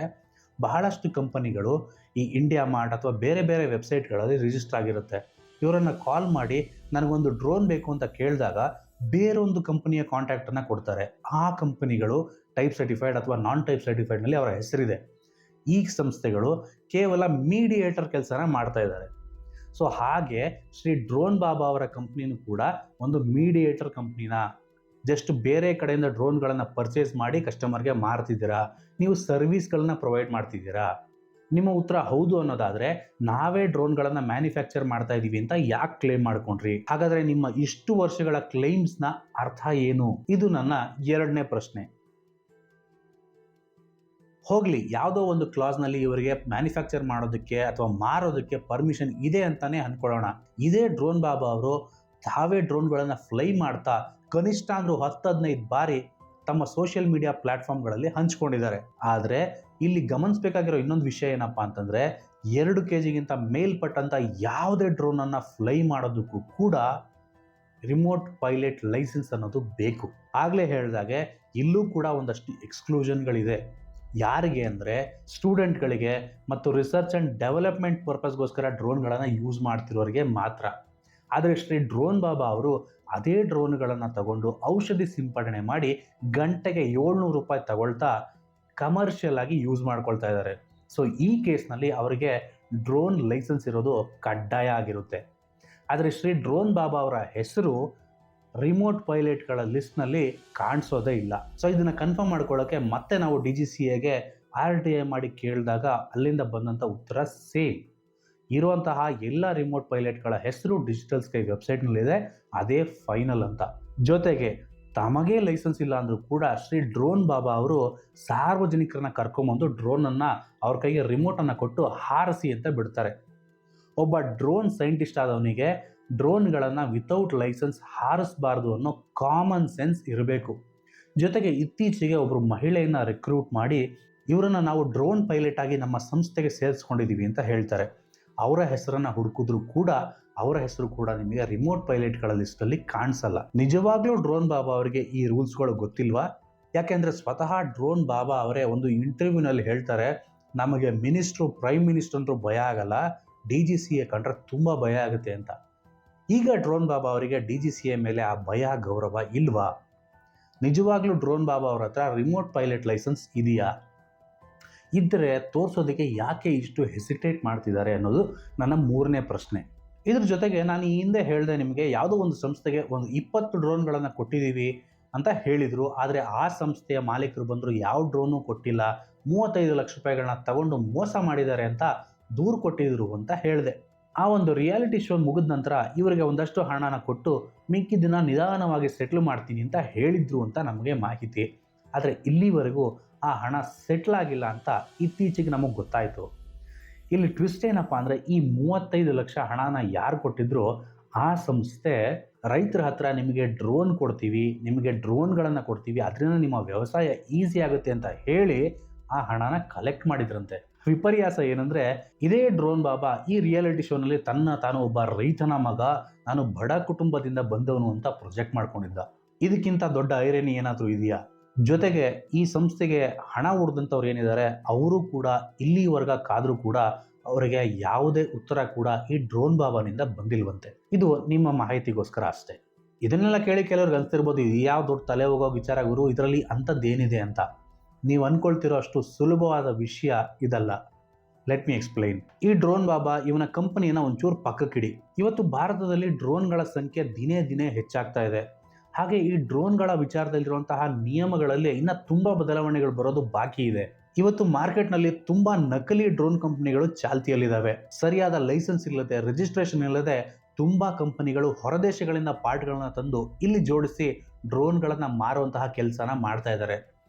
ಬಹಳಷ್ಟು ಕಂಪನಿಗಳು ಈ ಇಂಡಿಯಾ ಮಾರ್ಟ್ ಅಥವಾ ಬೇರೆ ಬೇರೆ ವೆಬ್ಸೈಟ್ಗಳಲ್ಲಿ ರಿಜಿಸ್ಟರ್ ಆಗಿರುತ್ತೆ. ಇವರನ್ನು ಕಾಲ್ ಮಾಡಿ ನನಗೊಂದು ಡ್ರೋನ್ ಬೇಕು ಅಂತ ಕೇಳಿದಾಗ ಬೇರೊಂದು ಕಂಪನಿಯ ಕಾಂಟ್ಯಾಕ್ಟನ್ನು ಕೊಡ್ತಾರೆ. ಆ ಕಂಪನಿಗಳು ಟೈಪ್ ಸರ್ಟಿಫೈಡ್ ಅಥವಾ ನಾನ್ ಟೈಪ್ ಸರ್ಟಿಫೈಡ್ನಲ್ಲಿ ಅವರ ಹೆಸರಿದೆ. ಈ ಸಂಸ್ಥೆಗಳು ಕೇವಲ ಮೀಡಿಯೇಟರ್ ಕೆಲಸನ ಮಾಡ್ತಾ ಇದ್ದಾರೆ. ಸೊ ಹಾಗೆ ಶ್ರೀ ಡ್ರೋನ್ ಬಾಬಾ ಅವರ ಕಂಪ್ನಿನೂ ಕೂಡ ಒಂದು ಮೀಡಿಯೇಟರ್ ಕಂಪ್ನಿನ, ಜಸ್ಟ್ ಬೇರೆ ಕಡೆಯಿಂದ ಡ್ರೋನ್ಗಳನ್ನು ಪರ್ಚೇಸ್ ಮಾಡಿ ಕಸ್ಟಮರ್ಗೆ ಮಾರ್ತಿದ್ದೀರಾ, ನೀವು ಸರ್ವಿಸ್ಗಳನ್ನ ಪ್ರೊವೈಡ್ ಮಾಡ್ತಿದ್ದೀರಾ? ನಿಮ್ಮ ಉತ್ತರ ಹೌದು ಅನ್ನೋದಾದರೆ ನಾವೇ ಡ್ರೋನ್ಗಳನ್ನು ಮ್ಯಾನುಫ್ಯಾಕ್ಚರ್ ಮಾಡ್ತಾ ಇದ್ದೀವಿ ಅಂತ ಯಾಕೆ ಕ್ಲೇಮ್ ಮಾಡ್ಕೊಂಡ್ರಿ? ಹಾಗಾದರೆ ನಿಮ್ಮ ಇಷ್ಟು ವರ್ಷಗಳ ಕ್ಲೇಮ್ಸ್ನ ಅರ್ಥ ಏನು? ಇದು ನನ್ನ ಎರಡನೇ ಪ್ರಶ್ನೆ. ಹೋಗಲಿ, ಯಾವುದೋ ಒಂದು ಕ್ಲಾಸ್ನಲ್ಲಿ ಇವರಿಗೆ ಮ್ಯಾನುಫ್ಯಾಕ್ಚರ್ ಮಾಡೋದಕ್ಕೆ ಅಥವಾ ಮಾರೋದಕ್ಕೆ ಪರ್ಮಿಷನ್ ಇದೆ ಅಂತಾನೆ ಅಂದ್ಕೊಳ್ಳೋಣ. ಇದೇ ಡ್ರೋನ್ ಬಾಬಾ ಅವರು ತಾವೇ ಡ್ರೋನ್ಗಳನ್ನು ಫ್ಲೈ ಮಾಡ್ತಾ ಕನಿಷ್ಠ ಅಂದರೂ 10-15 ಬಾರಿ ತಮ್ಮ ಸೋಷಿಯಲ್ ಮೀಡಿಯಾ ಪ್ಲ್ಯಾಟ್ಫಾರ್ಮ್ಗಳಲ್ಲಿ ಹಂಚ್ಕೊಂಡಿದ್ದಾರೆ. ಆದರೆ ಇಲ್ಲಿ ಗಮನಿಸಬೇಕಾಗಿರೋ ಇನ್ನೊಂದು ವಿಷಯ ಏನಪ್ಪ ಅಂತಂದರೆ, 2 kgಗಿಂತ ಮೇಲ್ಪಟ್ಟಂಥ ಯಾವುದೇ ಡ್ರೋನನ್ನು ಫ್ಲೈ ಮಾಡೋದಕ್ಕೂ ಕೂಡ ರಿಮೋಟ್ ಪೈಲಟ್ ಲೈಸೆನ್ಸ್ ಅನ್ನೋದು ಬೇಕು. ಆಗಲೇ ಹೇಳಿದಾಗೆ ಇಲ್ಲೂ ಕೂಡ ಒಂದಷ್ಟು ಎಕ್ಸ್ಕ್ಲೂಷನ್ಗಳಿದೆ. ಯಾರಿಗೆ ಅಂದರೆ ಸ್ಟೂಡೆಂಟ್ಗಳಿಗೆ ಮತ್ತು ರಿಸರ್ಚ್ ಆ್ಯಂಡ್ ಡೆವಲಪ್ಮೆಂಟ್ ಪರ್ಪಸ್ಗೋಸ್ಕರ ಡ್ರೋನ್ಗಳನ್ನು ಯೂಸ್ ಮಾಡ್ತಿರೋರಿಗೆ ಮಾತ್ರ. ಆದರೆ ಶ್ರೀ ಡ್ರೋನ್ ಬಾಬಾ ಅವರು ಅದೇ ಡ್ರೋನ್ಗಳನ್ನು ತಗೊಂಡು ಔಷಧಿ ಸಿಂಪಡಣೆ ಮಾಡಿ ಗಂಟೆಗೆ 700 ರೂಪಾಯಿ ತಗೊಳ್ತಾ ಕಮರ್ಷಿಯಲ್ ಆಗಿ ಯೂಸ್ ಮಾಡ್ಕೊಳ್ತಾ ಇದ್ದಾರೆ. ಸೊ ಈ ಕೇಸ್ನಲ್ಲಿ ಅವರಿಗೆ ಡ್ರೋನ್ ಲೈಸೆನ್ಸ್ ಇರೋದು ಕಡ್ಡಾಯ ಆಗಿರುತ್ತೆ. ಆದರೆ ಶ್ರೀ ಡ್ರೋನ್ ಬಾಬಾ ಅವರ ಹೆಸರು ರಿಮೋಟ್ ಪೈಲಟ್ಗಳ ಲಿಸ್ಟ್ನಲ್ಲಿ ಕಾಣಿಸೋದೇ ಇಲ್ಲ. ಸೊ ಇದನ್ನು ಕನ್ಫರ್ಮ್ ಮಾಡ್ಕೊಳ್ಳೋಕ್ಕೆ ಮತ್ತೆ ನಾವು DGCAಗೆ RTI ಮಾಡಿ ಕೇಳಿದಾಗ ಅಲ್ಲಿಂದ ಬಂದಂಥ ಉತ್ತರ ಸೇಮ್. ಇರುವಂತಹ ಎಲ್ಲ ರಿಮೋಟ್ ಪೈಲಟ್ಗಳ ಹೆಸರು ಡಿಜಿಟಲ್ ಸ್ಕೈ ವೆಬ್ಸೈಟ್ನಲ್ಲಿದೆ, ಅದೇ ಫೈನಲ್ ಅಂತ. ಜೊತೆಗೆ ತಮಗೆ ಲೈಸೆನ್ಸ್ ಇಲ್ಲ ಅಂದರೂ ಕೂಡ ಶ್ರೀ ಡ್ರೋನ್ ಬಾಬಾ ಅವರು ಸಾರ್ವಜನಿಕರನ್ನ ಕರ್ಕೊಂಬಂದು ಡ್ರೋನನ್ನು ಅವ್ರ ಕೈಗೆ ರಿಮೋಟನ್ನು ಕೊಟ್ಟು ಹಾರಿಸಿ ಅಂತ ಬಿಡ್ತಾರೆ. ಒಬ್ಬ ಡ್ರೋನ್ ಸೈಂಟಿಸ್ಟ್ ಆದವನಿಗೆ ಡ್ರೋನ್ಗಳನ್ನು ವಿತೌಟ್ ಲೈಸೆನ್ಸ್ ಹಾರಿಸಬಾರ್ದು ಅನ್ನೋ ಕಾಮನ್ ಸೆನ್ಸ್ ಇರಬೇಕು. ಜೊತೆಗೆ ಇತ್ತೀಚೆಗೆ ಒಬ್ಬರು ಮಹಿಳೆಯನ್ನು ರಿಕ್ರೂಟ್ ಮಾಡಿ ಇವರನ್ನು ನಾವು ಡ್ರೋನ್ ಪೈಲಟ್ ಆಗಿ ನಮ್ಮ ಸಂಸ್ಥೆಗೆ ಸೇರಿಸ್ಕೊಂಡಿದ್ದೀವಿ ಅಂತ ಹೇಳ್ತಾರೆ. ಅವರ ಹೆಸರನ್ನು ಹುಡುಕಿದ್ರೂ ಕೂಡ ಅವರ ಹೆಸರು ಕೂಡ ನಿಮಗೆ ರಿಮೋಟ್ ಪೈಲಟ್ಗಳ ಲಿಸ್ಟಲ್ಲಿ ಕಾಣಿಸಲ್ಲ. ನಿಜವಾಗ್ಲೂ ಡ್ರೋನ್ ಬಾಬಾ ಅವರಿಗೆ ಈ ರೂಲ್ಸ್ಗಳು ಗೊತ್ತಿಲ್ವಾ? ಯಾಕೆಂದರೆ ಸ್ವತಃ ಡ್ರೋನ್ ಬಾಬಾ ಅವರೇ ಒಂದು ಇಂಟರ್ವ್ಯೂನಲ್ಲಿ ಹೇಳ್ತಾರೆ, ನಮಗೆ ಮಿನಿಸ್ಟ್ರು, ಪ್ರೈಮ್ ಮಿನಿಸ್ಟರ್ ಅಂತೂ ಭಯ ಆಗಲ್ಲ, DGCA ಕಂಡ್ರೆ ತುಂಬ ಭಯ ಆಗುತ್ತೆ ಅಂತ. ಈಗ ಡ್ರೋನ್ ಬಾಬಾ ಅವರಿಗೆ DGCA ಮೇಲೆ ಆ ಭಯ ಗೌರವ ಇಲ್ವಾ? ನಿಜವಾಗ್ಲೂ ಡ್ರೋನ್ ಬಾಬಾ ಅವರ ಹತ್ರ ರಿಮೋಟ್ ಪೈಲಟ್ ಲೈಸೆನ್ಸ್ ಇದೆಯಾ? ಇದ್ದರೆ ತೋರಿಸೋದಕ್ಕೆ ಯಾಕೆ ಇಷ್ಟು ಹೆಸಿಟೇಟ್ ಮಾಡ್ತಿದ್ದಾರೆ ಅನ್ನೋದು ನನ್ನ ಮೂರನೇ ಪ್ರಶ್ನೆ. ಇದ್ರ ಜೊತೆಗೆ ನಾನು ಈ ಹಿಂದೆ ಹೇಳಿದೆ ನಿಮಗೆ, ಯಾವುದೋ ಒಂದು ಸಂಸ್ಥೆಗೆ ಒಂದು 20 ಡ್ರೋನ್ಗಳನ್ನು ಕೊಟ್ಟಿದ್ದೀವಿ ಅಂತ ಹೇಳಿದರು. ಆದರೆ ಆ ಸಂಸ್ಥೆಯ ಮಾಲೀಕರು ಬಂದರು, ಯಾವ ಡ್ರೋನು ಕೊಟ್ಟಿಲ್ಲ, 35 ಲಕ್ಷ ರೂಪಾಯಿಗಳನ್ನ ತಗೊಂಡು ಮೋಸ ಮಾಡಿದ್ದಾರೆ ಅಂತ ದೂರು ಕೊಟ್ಟಿದ್ರು ಅಂತ ಹೇಳಿದೆ. ಆ ಒಂದು ರಿಯಾಲಿಟಿ ಶೋ ಮುಗಿದ ನಂತರ ಇವರಿಗೆ ಒಂದಷ್ಟು ಹಣನ ಕೊಟ್ಟು ಮಿಕ್ಕಿದ್ದನ್ನ ನಿಧಾನವಾಗಿ ಸೆಟ್ಲ್ ಮಾಡ್ತೀನಿ ಅಂತ ಹೇಳಿದ್ರು ಅಂತ ನಮಗೆ ಮಾಹಿತಿ. ಆದರೆ ಇಲ್ಲಿವರೆಗೂ ಆ ಹಣ ಸೆಟ್ಲ್ ಆಗಿಲ್ಲ ಅಂತ ಇತ್ತೀಚೆಗೆ ನಮಗೆ ಗೊತ್ತಾಯಿತು. ಇಲ್ಲಿ ಟ್ವಿಸ್ಟ್ ಏನಪ್ಪ ಅಂದರೆ, ಈ 35 ಲಕ್ಷ ಹಣನ ಯಾರು ಕೊಟ್ಟಿದ್ರು, ಆ ಸಂಸ್ಥೆ ರೈತರ ಹತ್ರ ನಿಮಗೆ ಡ್ರೋನ್ ಕೊಡ್ತೀವಿ, ನಿಮಗೆ ಡ್ರೋನ್ಗಳನ್ನು ಕೊಡ್ತೀವಿ, ಅದರಿಂದ ನಿಮ್ಮ ವ್ಯವಸಾಯ ಈಸಿ ಆಗುತ್ತೆ ಅಂತ ಹೇಳಿ ಆ ಹಣನ ಕಲೆಕ್ಟ್ ಮಾಡಿದ್ರಂತೆ. ವಿಪರ್ಯಾಸ ಏನಂದರೆ, ಇದೇ ಡ್ರೋನ್ ಬಾಬಾ ಈ ರಿಯಾಲಿಟಿ ಶೋನಲ್ಲಿ ತಾನು ಒಬ್ಬ ರೈತನ ಮಗ, ನಾನು ಬಡ ಕುಟುಂಬದಿಂದ ಬಂದವನು ಅಂತ ಪ್ರೊಜೆಕ್ಟ್ ಮಾಡ್ಕೊಂಡಿದ್ದ. ಇದಕ್ಕಿಂತ ದೊಡ್ಡ ಐರನಿ ಏನಾದರೂ ಇದೆಯಾ? ಜೊತೆಗೆ ಈ ಸಂಸ್ಥೆಗೆ ಹಣ ಉಳಿದಂಥವ್ರು ಏನಿದ್ದಾರೆ ಅವರು ಕೂಡ ಇಲ್ಲಿವರೆಗೆ ಕಾದರೂ ಕೂಡ ಅವರಿಗೆ ಯಾವುದೇ ಉತ್ತರ ಕೂಡ ಈ ಡ್ರೋನ್ ಬಾಬಾನಿಂದ ಬಂದಿಲ್ವಂತೆ. ಇದು ನಿಮ್ಮ ಮಾಹಿತಿಗೋಸ್ಕರ ಅಷ್ಟೇ. ಇದನ್ನೆಲ್ಲ ಕೇಳಿ ಕೆಲವ್ರಿಗೆ ಅನ್ಸ್ತಿರ್ಬೋದು, ಇದು ಯಾವ ದೊಡ್ಡ ತಲೆ ಹೋಗೋ ವಿಚಾರ ಗುರು, ಇದರಲ್ಲಿ ಅಂಥದ್ದೇನಿದೆ ಅಂತ. ನೀವು ಅಂದ್ಕೊಳ್ತಿರೋ ಅಷ್ಟು ಸುಲಭವಾದ ವಿಷಯ ಇದಲ್ಲ. Let me explain. ಈ ಡ್ರೋನ್ ಬಾಬಾ ಇವನ ಕಂಪನಿಯನ್ನು ಒಂಚೂರು ಪಕ್ಕಕ್ಕಿಡಿ. ಇವತ್ತು ಭಾರತದಲ್ಲಿ ಡ್ರೋನ್ಗಳ ಸಂಖ್ಯೆ ದಿನೇ ದಿನೇ ಹೆಚ್ಚಾಗ್ತಾ ಇದೆ. ಹಾಗೆ ಈ ಡ್ರೋನ್ಗಳ ವಿಚಾರದಲ್ಲಿರುವಂತಹ ನಿಯಮಗಳಲ್ಲಿ ಇನ್ನೂ ತುಂಬ ಬದಲಾವಣೆಗಳು ಬರೋದು ಬಾಕಿ ಇದೆ. ಇವತ್ತು ಮಾರ್ಕೆಟ್ನಲ್ಲಿ ತುಂಬ ನಕಲಿ ಡ್ರೋನ್ ಕಂಪನಿಗಳು ಚಾಲ್ತಿಯಲ್ಲಿದ್ದಾವೆ. ಸರಿಯಾದ ಲೈಸೆನ್ಸ್ ಇಲ್ಲದೆ, ರಿಜಿಸ್ಟ್ರೇಷನ್ ಇಲ್ಲದೆ ತುಂಬಾ ಕಂಪನಿಗಳು ಹೊರದೇಶಗಳಿಂದ ಪಾರ್ಟ್ಗಳನ್ನ ತಂದು ಇಲ್ಲಿ ಜೋಡಿಸಿ ಡ್ರೋನ್ಗಳನ್ನ ಮಾರುವಂತಹ ಕೆಲಸನ ಮಾಡ್ತಾ ಇದ್ದಾರೆ.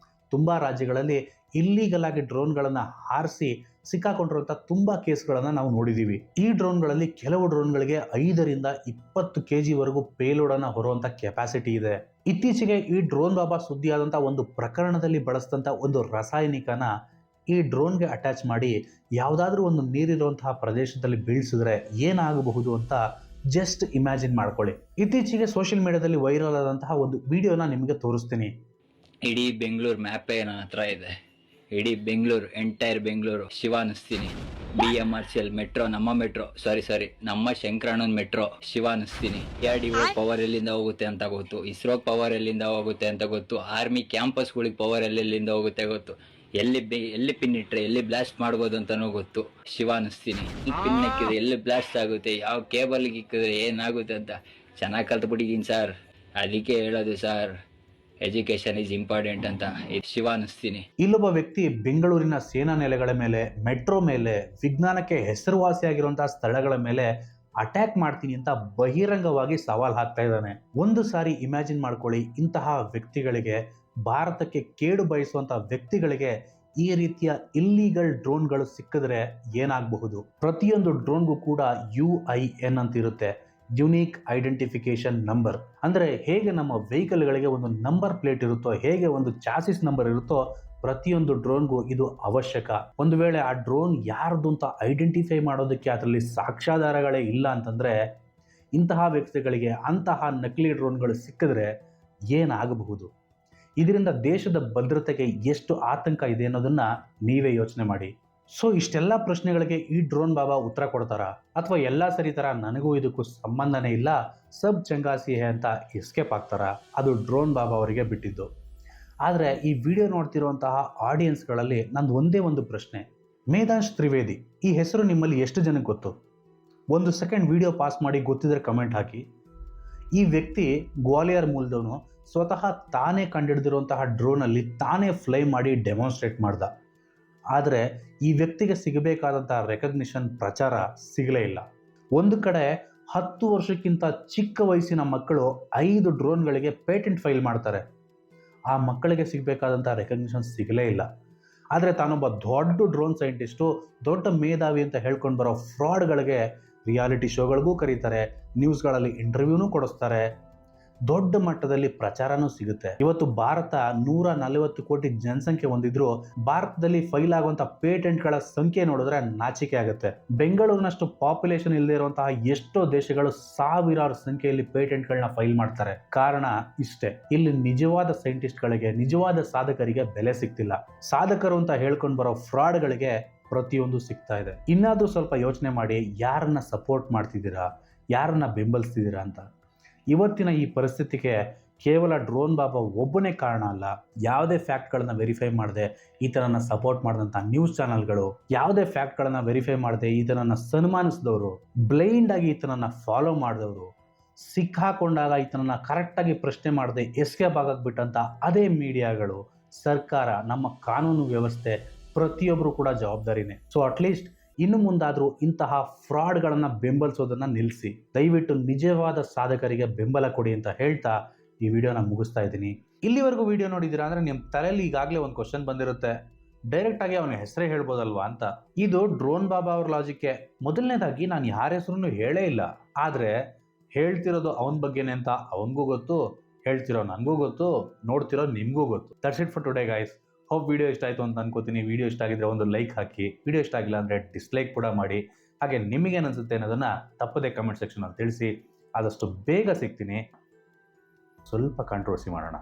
ತುಂಬಾ ರಾಜ್ಯಗಳಲ್ಲಿ ಇಲ್ಲೀಗಲ್ ಆಗಿ ಡ್ರೋನ್ಗಳನ್ನ ಹಾರಿಸಿ ಸಿಕ್ಕಾಕೊಂಡಿರುವಂತಹ ತುಂಬಾ ಕೇಸ್ಗಳನ್ನ ನಾವು ನೋಡಿದೀವಿ. ಈ ಡ್ರೋನ್ಗಳಲ್ಲಿ ಕೆಲವು ಡ್ರೋನ್ಗಳಿಗೆ 5ರಿಂದ 20 kg ವರೆಗೂ ಪೇಲೋಡ್ ಅನ್ನ ಹೊರುವಂತ ಕೆಪಾಸಿಟಿ ಇದೆ. ಇತ್ತೀಚೆಗೆ ಈ ಡ್ರೋನ್ ಬಾಬಾ ಸುದ್ದಿಯಾದಂತ ಒಂದು ಪ್ರಕರಣದಲ್ಲಿ ಬಳಸಿದಂತ ಒಂದು ರಾಸಾಯನಿಕನ ಈ ಡ್ರೋನ್ಗೆ ಅಟ್ಯಾಚ್ ಮಾಡಿ ಯಾವುದಾದ್ರೂ ಒಂದು ನೀರಿರುವಂತಹ ಪ್ರದೇಶದಲ್ಲಿ ಬೀಳಿಸಿದ್ರೆ ಏನಾಗಬಹುದು ಅಂತ ಜಸ್ಟ್ ಇಮ್ಯಾಜಿನ್ ಮಾಡ್ಕೊಳ್ಳಿ. ಇತ್ತೀಚೆಗೆ ಸೋಷಿಯಲ್ ಮೀಡಿಯಾದಲ್ಲಿ ವೈರಲ್ ಆದಂತಹ ಒಂದು ವಿಡಿಯೋನ ನಿಮಗೆ ತೋರಿಸ್ತೀನಿ. ಇಡೀ ಬೆಂಗಳೂರು ಮ್ಯಾಪೇ ನನ್ನ ಹತ್ರ ಇದೆ. ಇಡೀ ಬೆಂಗಳೂರು, ಎಂಟೈರ್ ಬೆಂಗಳೂರು ಶಿವ ಅನ್ನಿಸ್ತೀನಿ. BMRCL ಮೆಟ್ರೋ, ನಮ್ಮ ಶಂಕರಣ್ಣನ ಮೆಟ್ರೋ ಶಿವ ಅನ್ನಿಸ್ತೀನಿ. DRDO ಪವರ್ ಎಲ್ಲಿಂದ ಹೋಗುತ್ತೆ ಅಂತ ಗೊತ್ತು, ಇಸ್ರೋ ಪವರ್ ಎಲ್ಲಿಂದ ಹೋಗುತ್ತೆ ಅಂತ ಗೊತ್ತು, ಆರ್ಮಿ ಕ್ಯಾಂಪಸ್ಗಳಿಗೆ ಪವರ್ ಎಲ್ಲಿಂದ ಹೋಗುತ್ತೆ ಗೊತ್ತು, ಎಲ್ಲಿ ಪಿನ್ ಇಟ್ರೆ ಎಲ್ಲಿ ಬ್ಲಾಸ್ಟ್ ಮಾಡ್ಬೋದು ಅಂತಾನೂ ಗೊತ್ತು. ಶಿವ ಅನ್ನಿಸ್ತೀನಿ. ಪಿನ್ ಹಾಕಿದ್ರೆ ಎಲ್ಲಿ ಬ್ಲಾಸ್ಟ್ ಆಗುತ್ತೆ, ಯಾವ ಕೇಬಲ್ಗೆ ಇಕ್ಕಿದ್ರೆ ಏನಾಗುತ್ತೆ ಅಂತ ಚೆನ್ನಾಗಿ ಕಲ್ತ್ಬಿಟ್ಟಿದ್ದೀನಿ ಸರ್. ಅದಕ್ಕೆ ಹೇಳೋದು ಸರ್, ಎಜುಕೇಶನ್ ಈಸ್ ಇಂಪಾರ್ಟೆಂಟ್ ಅಂತ. ಶಿವ ಅನ್ನಿಸ್ತೀನಿ. ಇಲ್ಲೊಬ್ಬ ವ್ಯಕ್ತಿ ಬೆಂಗಳೂರಿನ ಸೇನಾ ನೆಲೆಗಳ ಮೇಲೆ, ಮೆಟ್ರೋ ಮೇಲೆ, ವಿಜ್ಞಾನಕ್ಕೆ ಹೆಸರುವಾಸಿಯಾಗಿರುವಂತಹ ಸ್ಥಳಗಳ ಮೇಲೆ ಅಟ್ಯಾಕ್ ಮಾಡ್ತೀನಿ ಅಂತ ಬಹಿರಂಗವಾಗಿ ಸವಾಲ್ ಹಾಕ್ತಾ ಇದ್ದಾನೆ. ಒಂದು ಸಾರಿ ಇಮ್ಯಾಜಿನ್ ಮಾಡ್ಕೊಳ್ಳಿ, ಇಂತಹ ವ್ಯಕ್ತಿಗಳಿಗೆ, ಭಾರತಕ್ಕೆ ಕೇಡು ಬಯಸುವಂತಹ ವ್ಯಕ್ತಿಗಳಿಗೆ ಈ ರೀತಿಯ ಇಲ್ಲೀಗಲ್ ಡ್ರೋನ್ಗಳು ಸಿಕ್ಕಿದ್ರೆ ಏನಾಗಬಹುದು. ಪ್ರತಿಯೊಂದು ಡ್ರೋನ್ಗೂ ಕೂಡ UIN ಅಂತ ಇರುತ್ತೆ, ಯುನೀಕ್ ಐಡೆಂಟಿಫಿಕೇಶನ್ ನಂಬರ್. ಅಂದ್ರೆ ಹೇಗೆ ನಮ್ಮ ವೆಹಿಕಲ್ಗಳಿಗೆ ಒಂದು ನಂಬರ್ ಪ್ಲೇಟ್ ಇರುತ್ತೋ, ಹೇಗೆ ಒಂದು ಚಾಸಿಸ್ ನಂಬರ್ ಇರುತ್ತೋ, ಪ್ರತಿಯೊಂದು ಡ್ರೋನ್ಗೂ ಇದು ಅವಶ್ಯಕ. ಒಂದು ವೇಳೆ ಆ ಡ್ರೋನ್ ಯಾರ್ದು ಅಂತ ಐಡೆಂಟಿಫೈ ಮಾಡೋದಕ್ಕೆ ಅದರಲ್ಲಿ ಸಾಕ್ಷ್ಯಾಧಾರಗಳೇ ಇಲ್ಲ ಅಂತಂದ್ರೆ ಇಂತಹ ವ್ಯಕ್ತಿಗಳಿಗೆ ಅಂತಹ ನಕಲಿ ಡ್ರೋನ್ಗಳು ಸಿಕ್ಕಿದ್ರೆ ಏನಾಗಬಹುದು. ಇದರಿಂದ ದೇಶದ ಭದ್ರತೆಗೆ ಎಷ್ಟು ಆತಂಕ ಇದೆ ಅನ್ನೋದನ್ನ ನೀವೇ ಯೋಚನೆ ಮಾಡಿ. ಸೊ ಇಷ್ಟೆಲ್ಲ ಪ್ರಶ್ನೆಗಳಿಗೆ ಈ ಡ್ರೋನ್ ಬಾಬಾ ಉತ್ತರ ಕೊಡ್ತಾರಾ, ಅಥವಾ ಎಲ್ಲ ಸರಿ ತರ ನನಗೂ ಇದಕ್ಕೂ ಸಂಬಂಧನೇ ಇಲ್ಲ, ಸಬ್ ಚಂಗಾಸಿ ಹೇ ಅಂತ ಎಸ್ಕೇಪ್ ಆಗ್ತಾರಾ, ಅದು ಡ್ರೋನ್ ಬಾಬಾ ಅವರಿಗೆ ಬಿಟ್ಟಿದ್ದು. ಆದರೆ ಈ ವಿಡಿಯೋ ನೋಡ್ತಿರುವಂತಹ ಆಡಿಯನ್ಸ್ಗಳಲ್ಲಿ ನಂದು ಒಂದೇ ಒಂದು ಪ್ರಶ್ನೆ, ಮೇಧಾಂಶ್ ತ್ರಿವೇದಿ ಈ ಹೆಸರು ನಿಮ್ಮಲ್ಲಿ ಎಷ್ಟು ಜನಕ್ಕೆ ಗೊತ್ತು? 1 ಸೆಕೆಂಡ್ ವಿಡಿಯೋ ಪಾಸ್ ಮಾಡಿ ಗೊತ್ತಿದ್ರೆ ಕಮೆಂಟ್ ಹಾಕಿ. ಈ ವ್ಯಕ್ತಿ ಗ್ವಾಲಿಯರ್ ಮೂಲದವನು, ಸ್ವತಃ ತಾನೇ ಕಂಡಿಡಿದಿರುವಂತಹ ಡ್ರೋನಲ್ಲಿ ತಾನೇ ಫ್ಲೈ ಮಾಡಿ ಡೆಮಾನ್ಸ್ಟ್ರೇಟ್ ಮಾಡ್ದ. ಆದರೆ ಈ ವ್ಯಕ್ತಿಗೆ ಸಿಗಬೇಕಾದಂತಹ ರೆಕಗ್ನಿಷನ್, ಪ್ರಚಾರ ಸಿಗಲೇ ಇಲ್ಲ. ಒಂದು ಕಡೆ 10 ವರ್ಷಕ್ಕಿಂತ ಚಿಕ್ಕ ವಯಸ್ಸಿನ ಮಕ್ಕಳು 5 ಡ್ರೋನ್ಗಳಿಗೆ ಪೇಟೆಂಟ್ ಫೈಲ್ ಮಾಡ್ತಾರೆ. ಆ ಮಕ್ಕಳಿಗೆ ಸಿಗಬೇಕಾದಂತಹ ರೆಕಗ್ನಿಷನ್ ಸಿಗಲೇ ಇಲ್ಲ. ಆದರೆ ತಾನೊಬ್ಬ ದೊಡ್ಡ ಡ್ರೋನ್ ಸೈಂಟಿಸ್ಟು, ದೊಡ್ಡ ಮೇಧಾವಿ ಅಂತ ಹೇಳ್ಕೊಂಡು ಬರೋ ಫ್ರಾಡ್ಗಳಿಗೆ ರಿಯಾಲಿಟಿ ಶೋಗಳಿಗೂ ಕರೀತಾರೆ, ನ್ಯೂಸ್ಗಳಲ್ಲಿ ಇಂಟರ್ವ್ಯೂನೂ ಕೊಡಿಸ್ತಾರೆ, ದೊಡ್ಡ ಮಟ್ಟದಲ್ಲಿ ಪ್ರಚಾರನೂ ಸಿಗುತ್ತೆ. ಇವತ್ತು ಭಾರತ 140 ಕೋಟಿ ಜನಸಂಖ್ಯೆ ಹೊಂದಿದ್ರು ಭಾರತದಲ್ಲಿ ಫೈಲ್ ಆಗುವಂತಹ ಪೇಟೆಂಟ್ಗಳ ಸಂಖ್ಯೆ ನೋಡಿದ್ರೆ ನಾಚಿಕೆ ಆಗುತ್ತೆ. ಬೆಂಗಳೂರಿನಷ್ಟು ಪಾಪ್ಯುಲೇಷನ್ ಇಲ್ಲದೆ ಇರುವಂತಹ ಎಷ್ಟೋ ದೇಶಗಳು ಸಾವಿರಾರು ಸಂಖ್ಯೆಯಲ್ಲಿ ಪೇಟೆಂಟ್ಗಳನ್ನ ಫೈಲ್ ಮಾಡ್ತಾರೆ. ಕಾರಣ ಇಷ್ಟೇ, ಇಲ್ಲಿ ನಿಜವಾದ ಸೈಂಟಿಸ್ಟ್ಗಳಿಗೆ, ನಿಜವಾದ ಸಾಧಕರಿಗೆ ಬೆಲೆ ಸಿಗ್ತಿಲ್ಲ. ಸಾಧಕರು ಅಂತ ಹೇಳ್ಕೊಂಡು ಬರೋ ಫ್ರಾಡ್ಗಳಿಗೆ ಪ್ರತಿಯೊಂದು ಸಿಗ್ತಾ ಇದೆ. ಇನ್ನಾದ್ರೂ ಸ್ವಲ್ಪ ಯೋಚನೆ ಮಾಡಿ, ಯಾರನ್ನ ಸಪೋರ್ಟ್ ಮಾಡ್ತಿದ್ದೀರಾ, ಯಾರನ್ನ ಬೆಂಬಲಿಸ್ತಿದ್ದೀರಾ ಅಂತ. ಇವತ್ತಿನ ಈ ಪರಿಸ್ಥಿತಿಗೆ ಕೇವಲ ಡ್ರೋನ್ ಬಾಬಾ ಒಬ್ಬನೇ ಕಾರಣ ಅಲ್ಲ. ಯಾವುದೇ ಫ್ಯಾಕ್ಟ್ಗಳನ್ನ ವೆರಿಫೈ ಮಾಡದೆ ಈತನನ್ನ ಸಪೋರ್ಟ್ ಮಾಡಿದಂಥ ನ್ಯೂಸ್ ಚಾನಲ್ಗಳು, ಯಾವುದೇ ಫ್ಯಾಕ್ಟ್ಗಳನ್ನ ವೆರಿಫೈ ಮಾಡದೆ ಈತನನ್ನ ಸನ್ಮಾನಿಸಿದವರು, ಬ್ಲೈಂಡ್ ಆಗಿ ಈತನನ್ನ ಫಾಲೋ ಮಾಡಿದವರು, ಸಿಕ್ಕಾಕೊಂಡಾಗ ಈತನನ್ನ ಕರೆಕ್ಟಾಗಿ ಪ್ರಶ್ನೆ ಮಾಡದೆ ಎಸ್ಕೇಪ್ ಆಗಕ್ಕೆ ಬಿಟ್ಟಂಥ ಅದೇ ಮೀಡಿಯಾಗಳು, ಸರ್ಕಾರ, ನಮ್ಮ ಕಾನೂನು ವ್ಯವಸ್ಥೆ, ಪ್ರತಿಯೊಬ್ಬರು ಕೂಡ ಜವಾಬ್ದಾರಿನೇ. ಸೊ ಅಟ್ಲೀಸ್ಟ್ ಇನ್ನು ಮುಂದಾದರೂ ಇಂತಹ ಫ್ರಾಡ್ಗಳನ್ನು ಬೆಂಬಲಿಸೋದನ್ನು ನಿಲ್ಲಿಸಿ. ದಯವಿಟ್ಟು ನಿಜವಾದ ಸಾಧಕರಿಗೆ ಬೆಂಬಲ ಕೊಡಿ ಅಂತ ಹೇಳ್ತಾ ಈ ವಿಡಿಯೋನ ಮುಗಿಸ್ತಾ ಇದ್ದೀನಿ. ಇಲ್ಲಿವರೆಗೂ ವಿಡಿಯೋ ನೋಡಿದ್ದೀರಾ ಅಂದರೆ ನಿಮ್ಮ ತಲೆಯಲ್ಲಿ ಈಗಾಗಲೇ ಒಂದು ಕ್ವಶನ್ ಬಂದಿರುತ್ತೆ, ಡೈರೆಕ್ಟಾಗಿ ಅವನ ಹೆಸರೇ ಹೇಳ್ಬೋದಲ್ವಾ ಅಂತ. ಇದು ಡ್ರೋನ್ ಬಾಬಾ ಅವ್ರ ಲಾಜಿಕ್ಕೆ. ಮೊದಲನೇದಾಗಿ ನಾನು ಯಾರ ಹೆಸರನ್ನು ಹೇಳೇ ಇಲ್ಲ, ಆದರೆ ಹೇಳ್ತಿರೋದು ಅವನ ಬಗ್ಗೆನೇ ಅಂತ ಅವನಿಗೂ ಗೊತ್ತು, ಹೇಳ್ತಿರೋ ನನಗೂ ಗೊತ್ತು, ನೋಡ್ತಿರೋ ನಿಮಗೂ ಗೊತ್ತು. That's it for today guys. Hope video ಇಷ್ಟ ಆಯಿತು ಅಂತ ಅನ್ಕೋತೀನಿ. ವಿಡಿಯೋ ಇಷ್ಟ ಆಗಿದ್ರೆ ಒಂದು ಲೈಕ್ ಹಾಕಿ, ವಿಡಿಯೋ ಇಷ್ಟ ಆಗಿಲ್ಲ ಅಂದರೆ ಡಿಸ್ಲೈಕ್ ಕೂಡ ಮಾಡಿ. ಹಾಗೆ ನಿಮಗೇನು ಅನಿಸುತ್ತೆ ಅನ್ನೋದನ್ನು ತಪ್ಪದೇ ಕಮೆಂಟ್ ಸೆಕ್ಷನಲ್ಲಿ ತಿಳಿಸಿ. ಆದಷ್ಟು ಬೇಗ ಸಿಗ್ತೀನಿ. ಸ್ವಲ್ಪ ಕಾಂಟ್ರವರ್ಸಿ ಮಾಡೋಣ.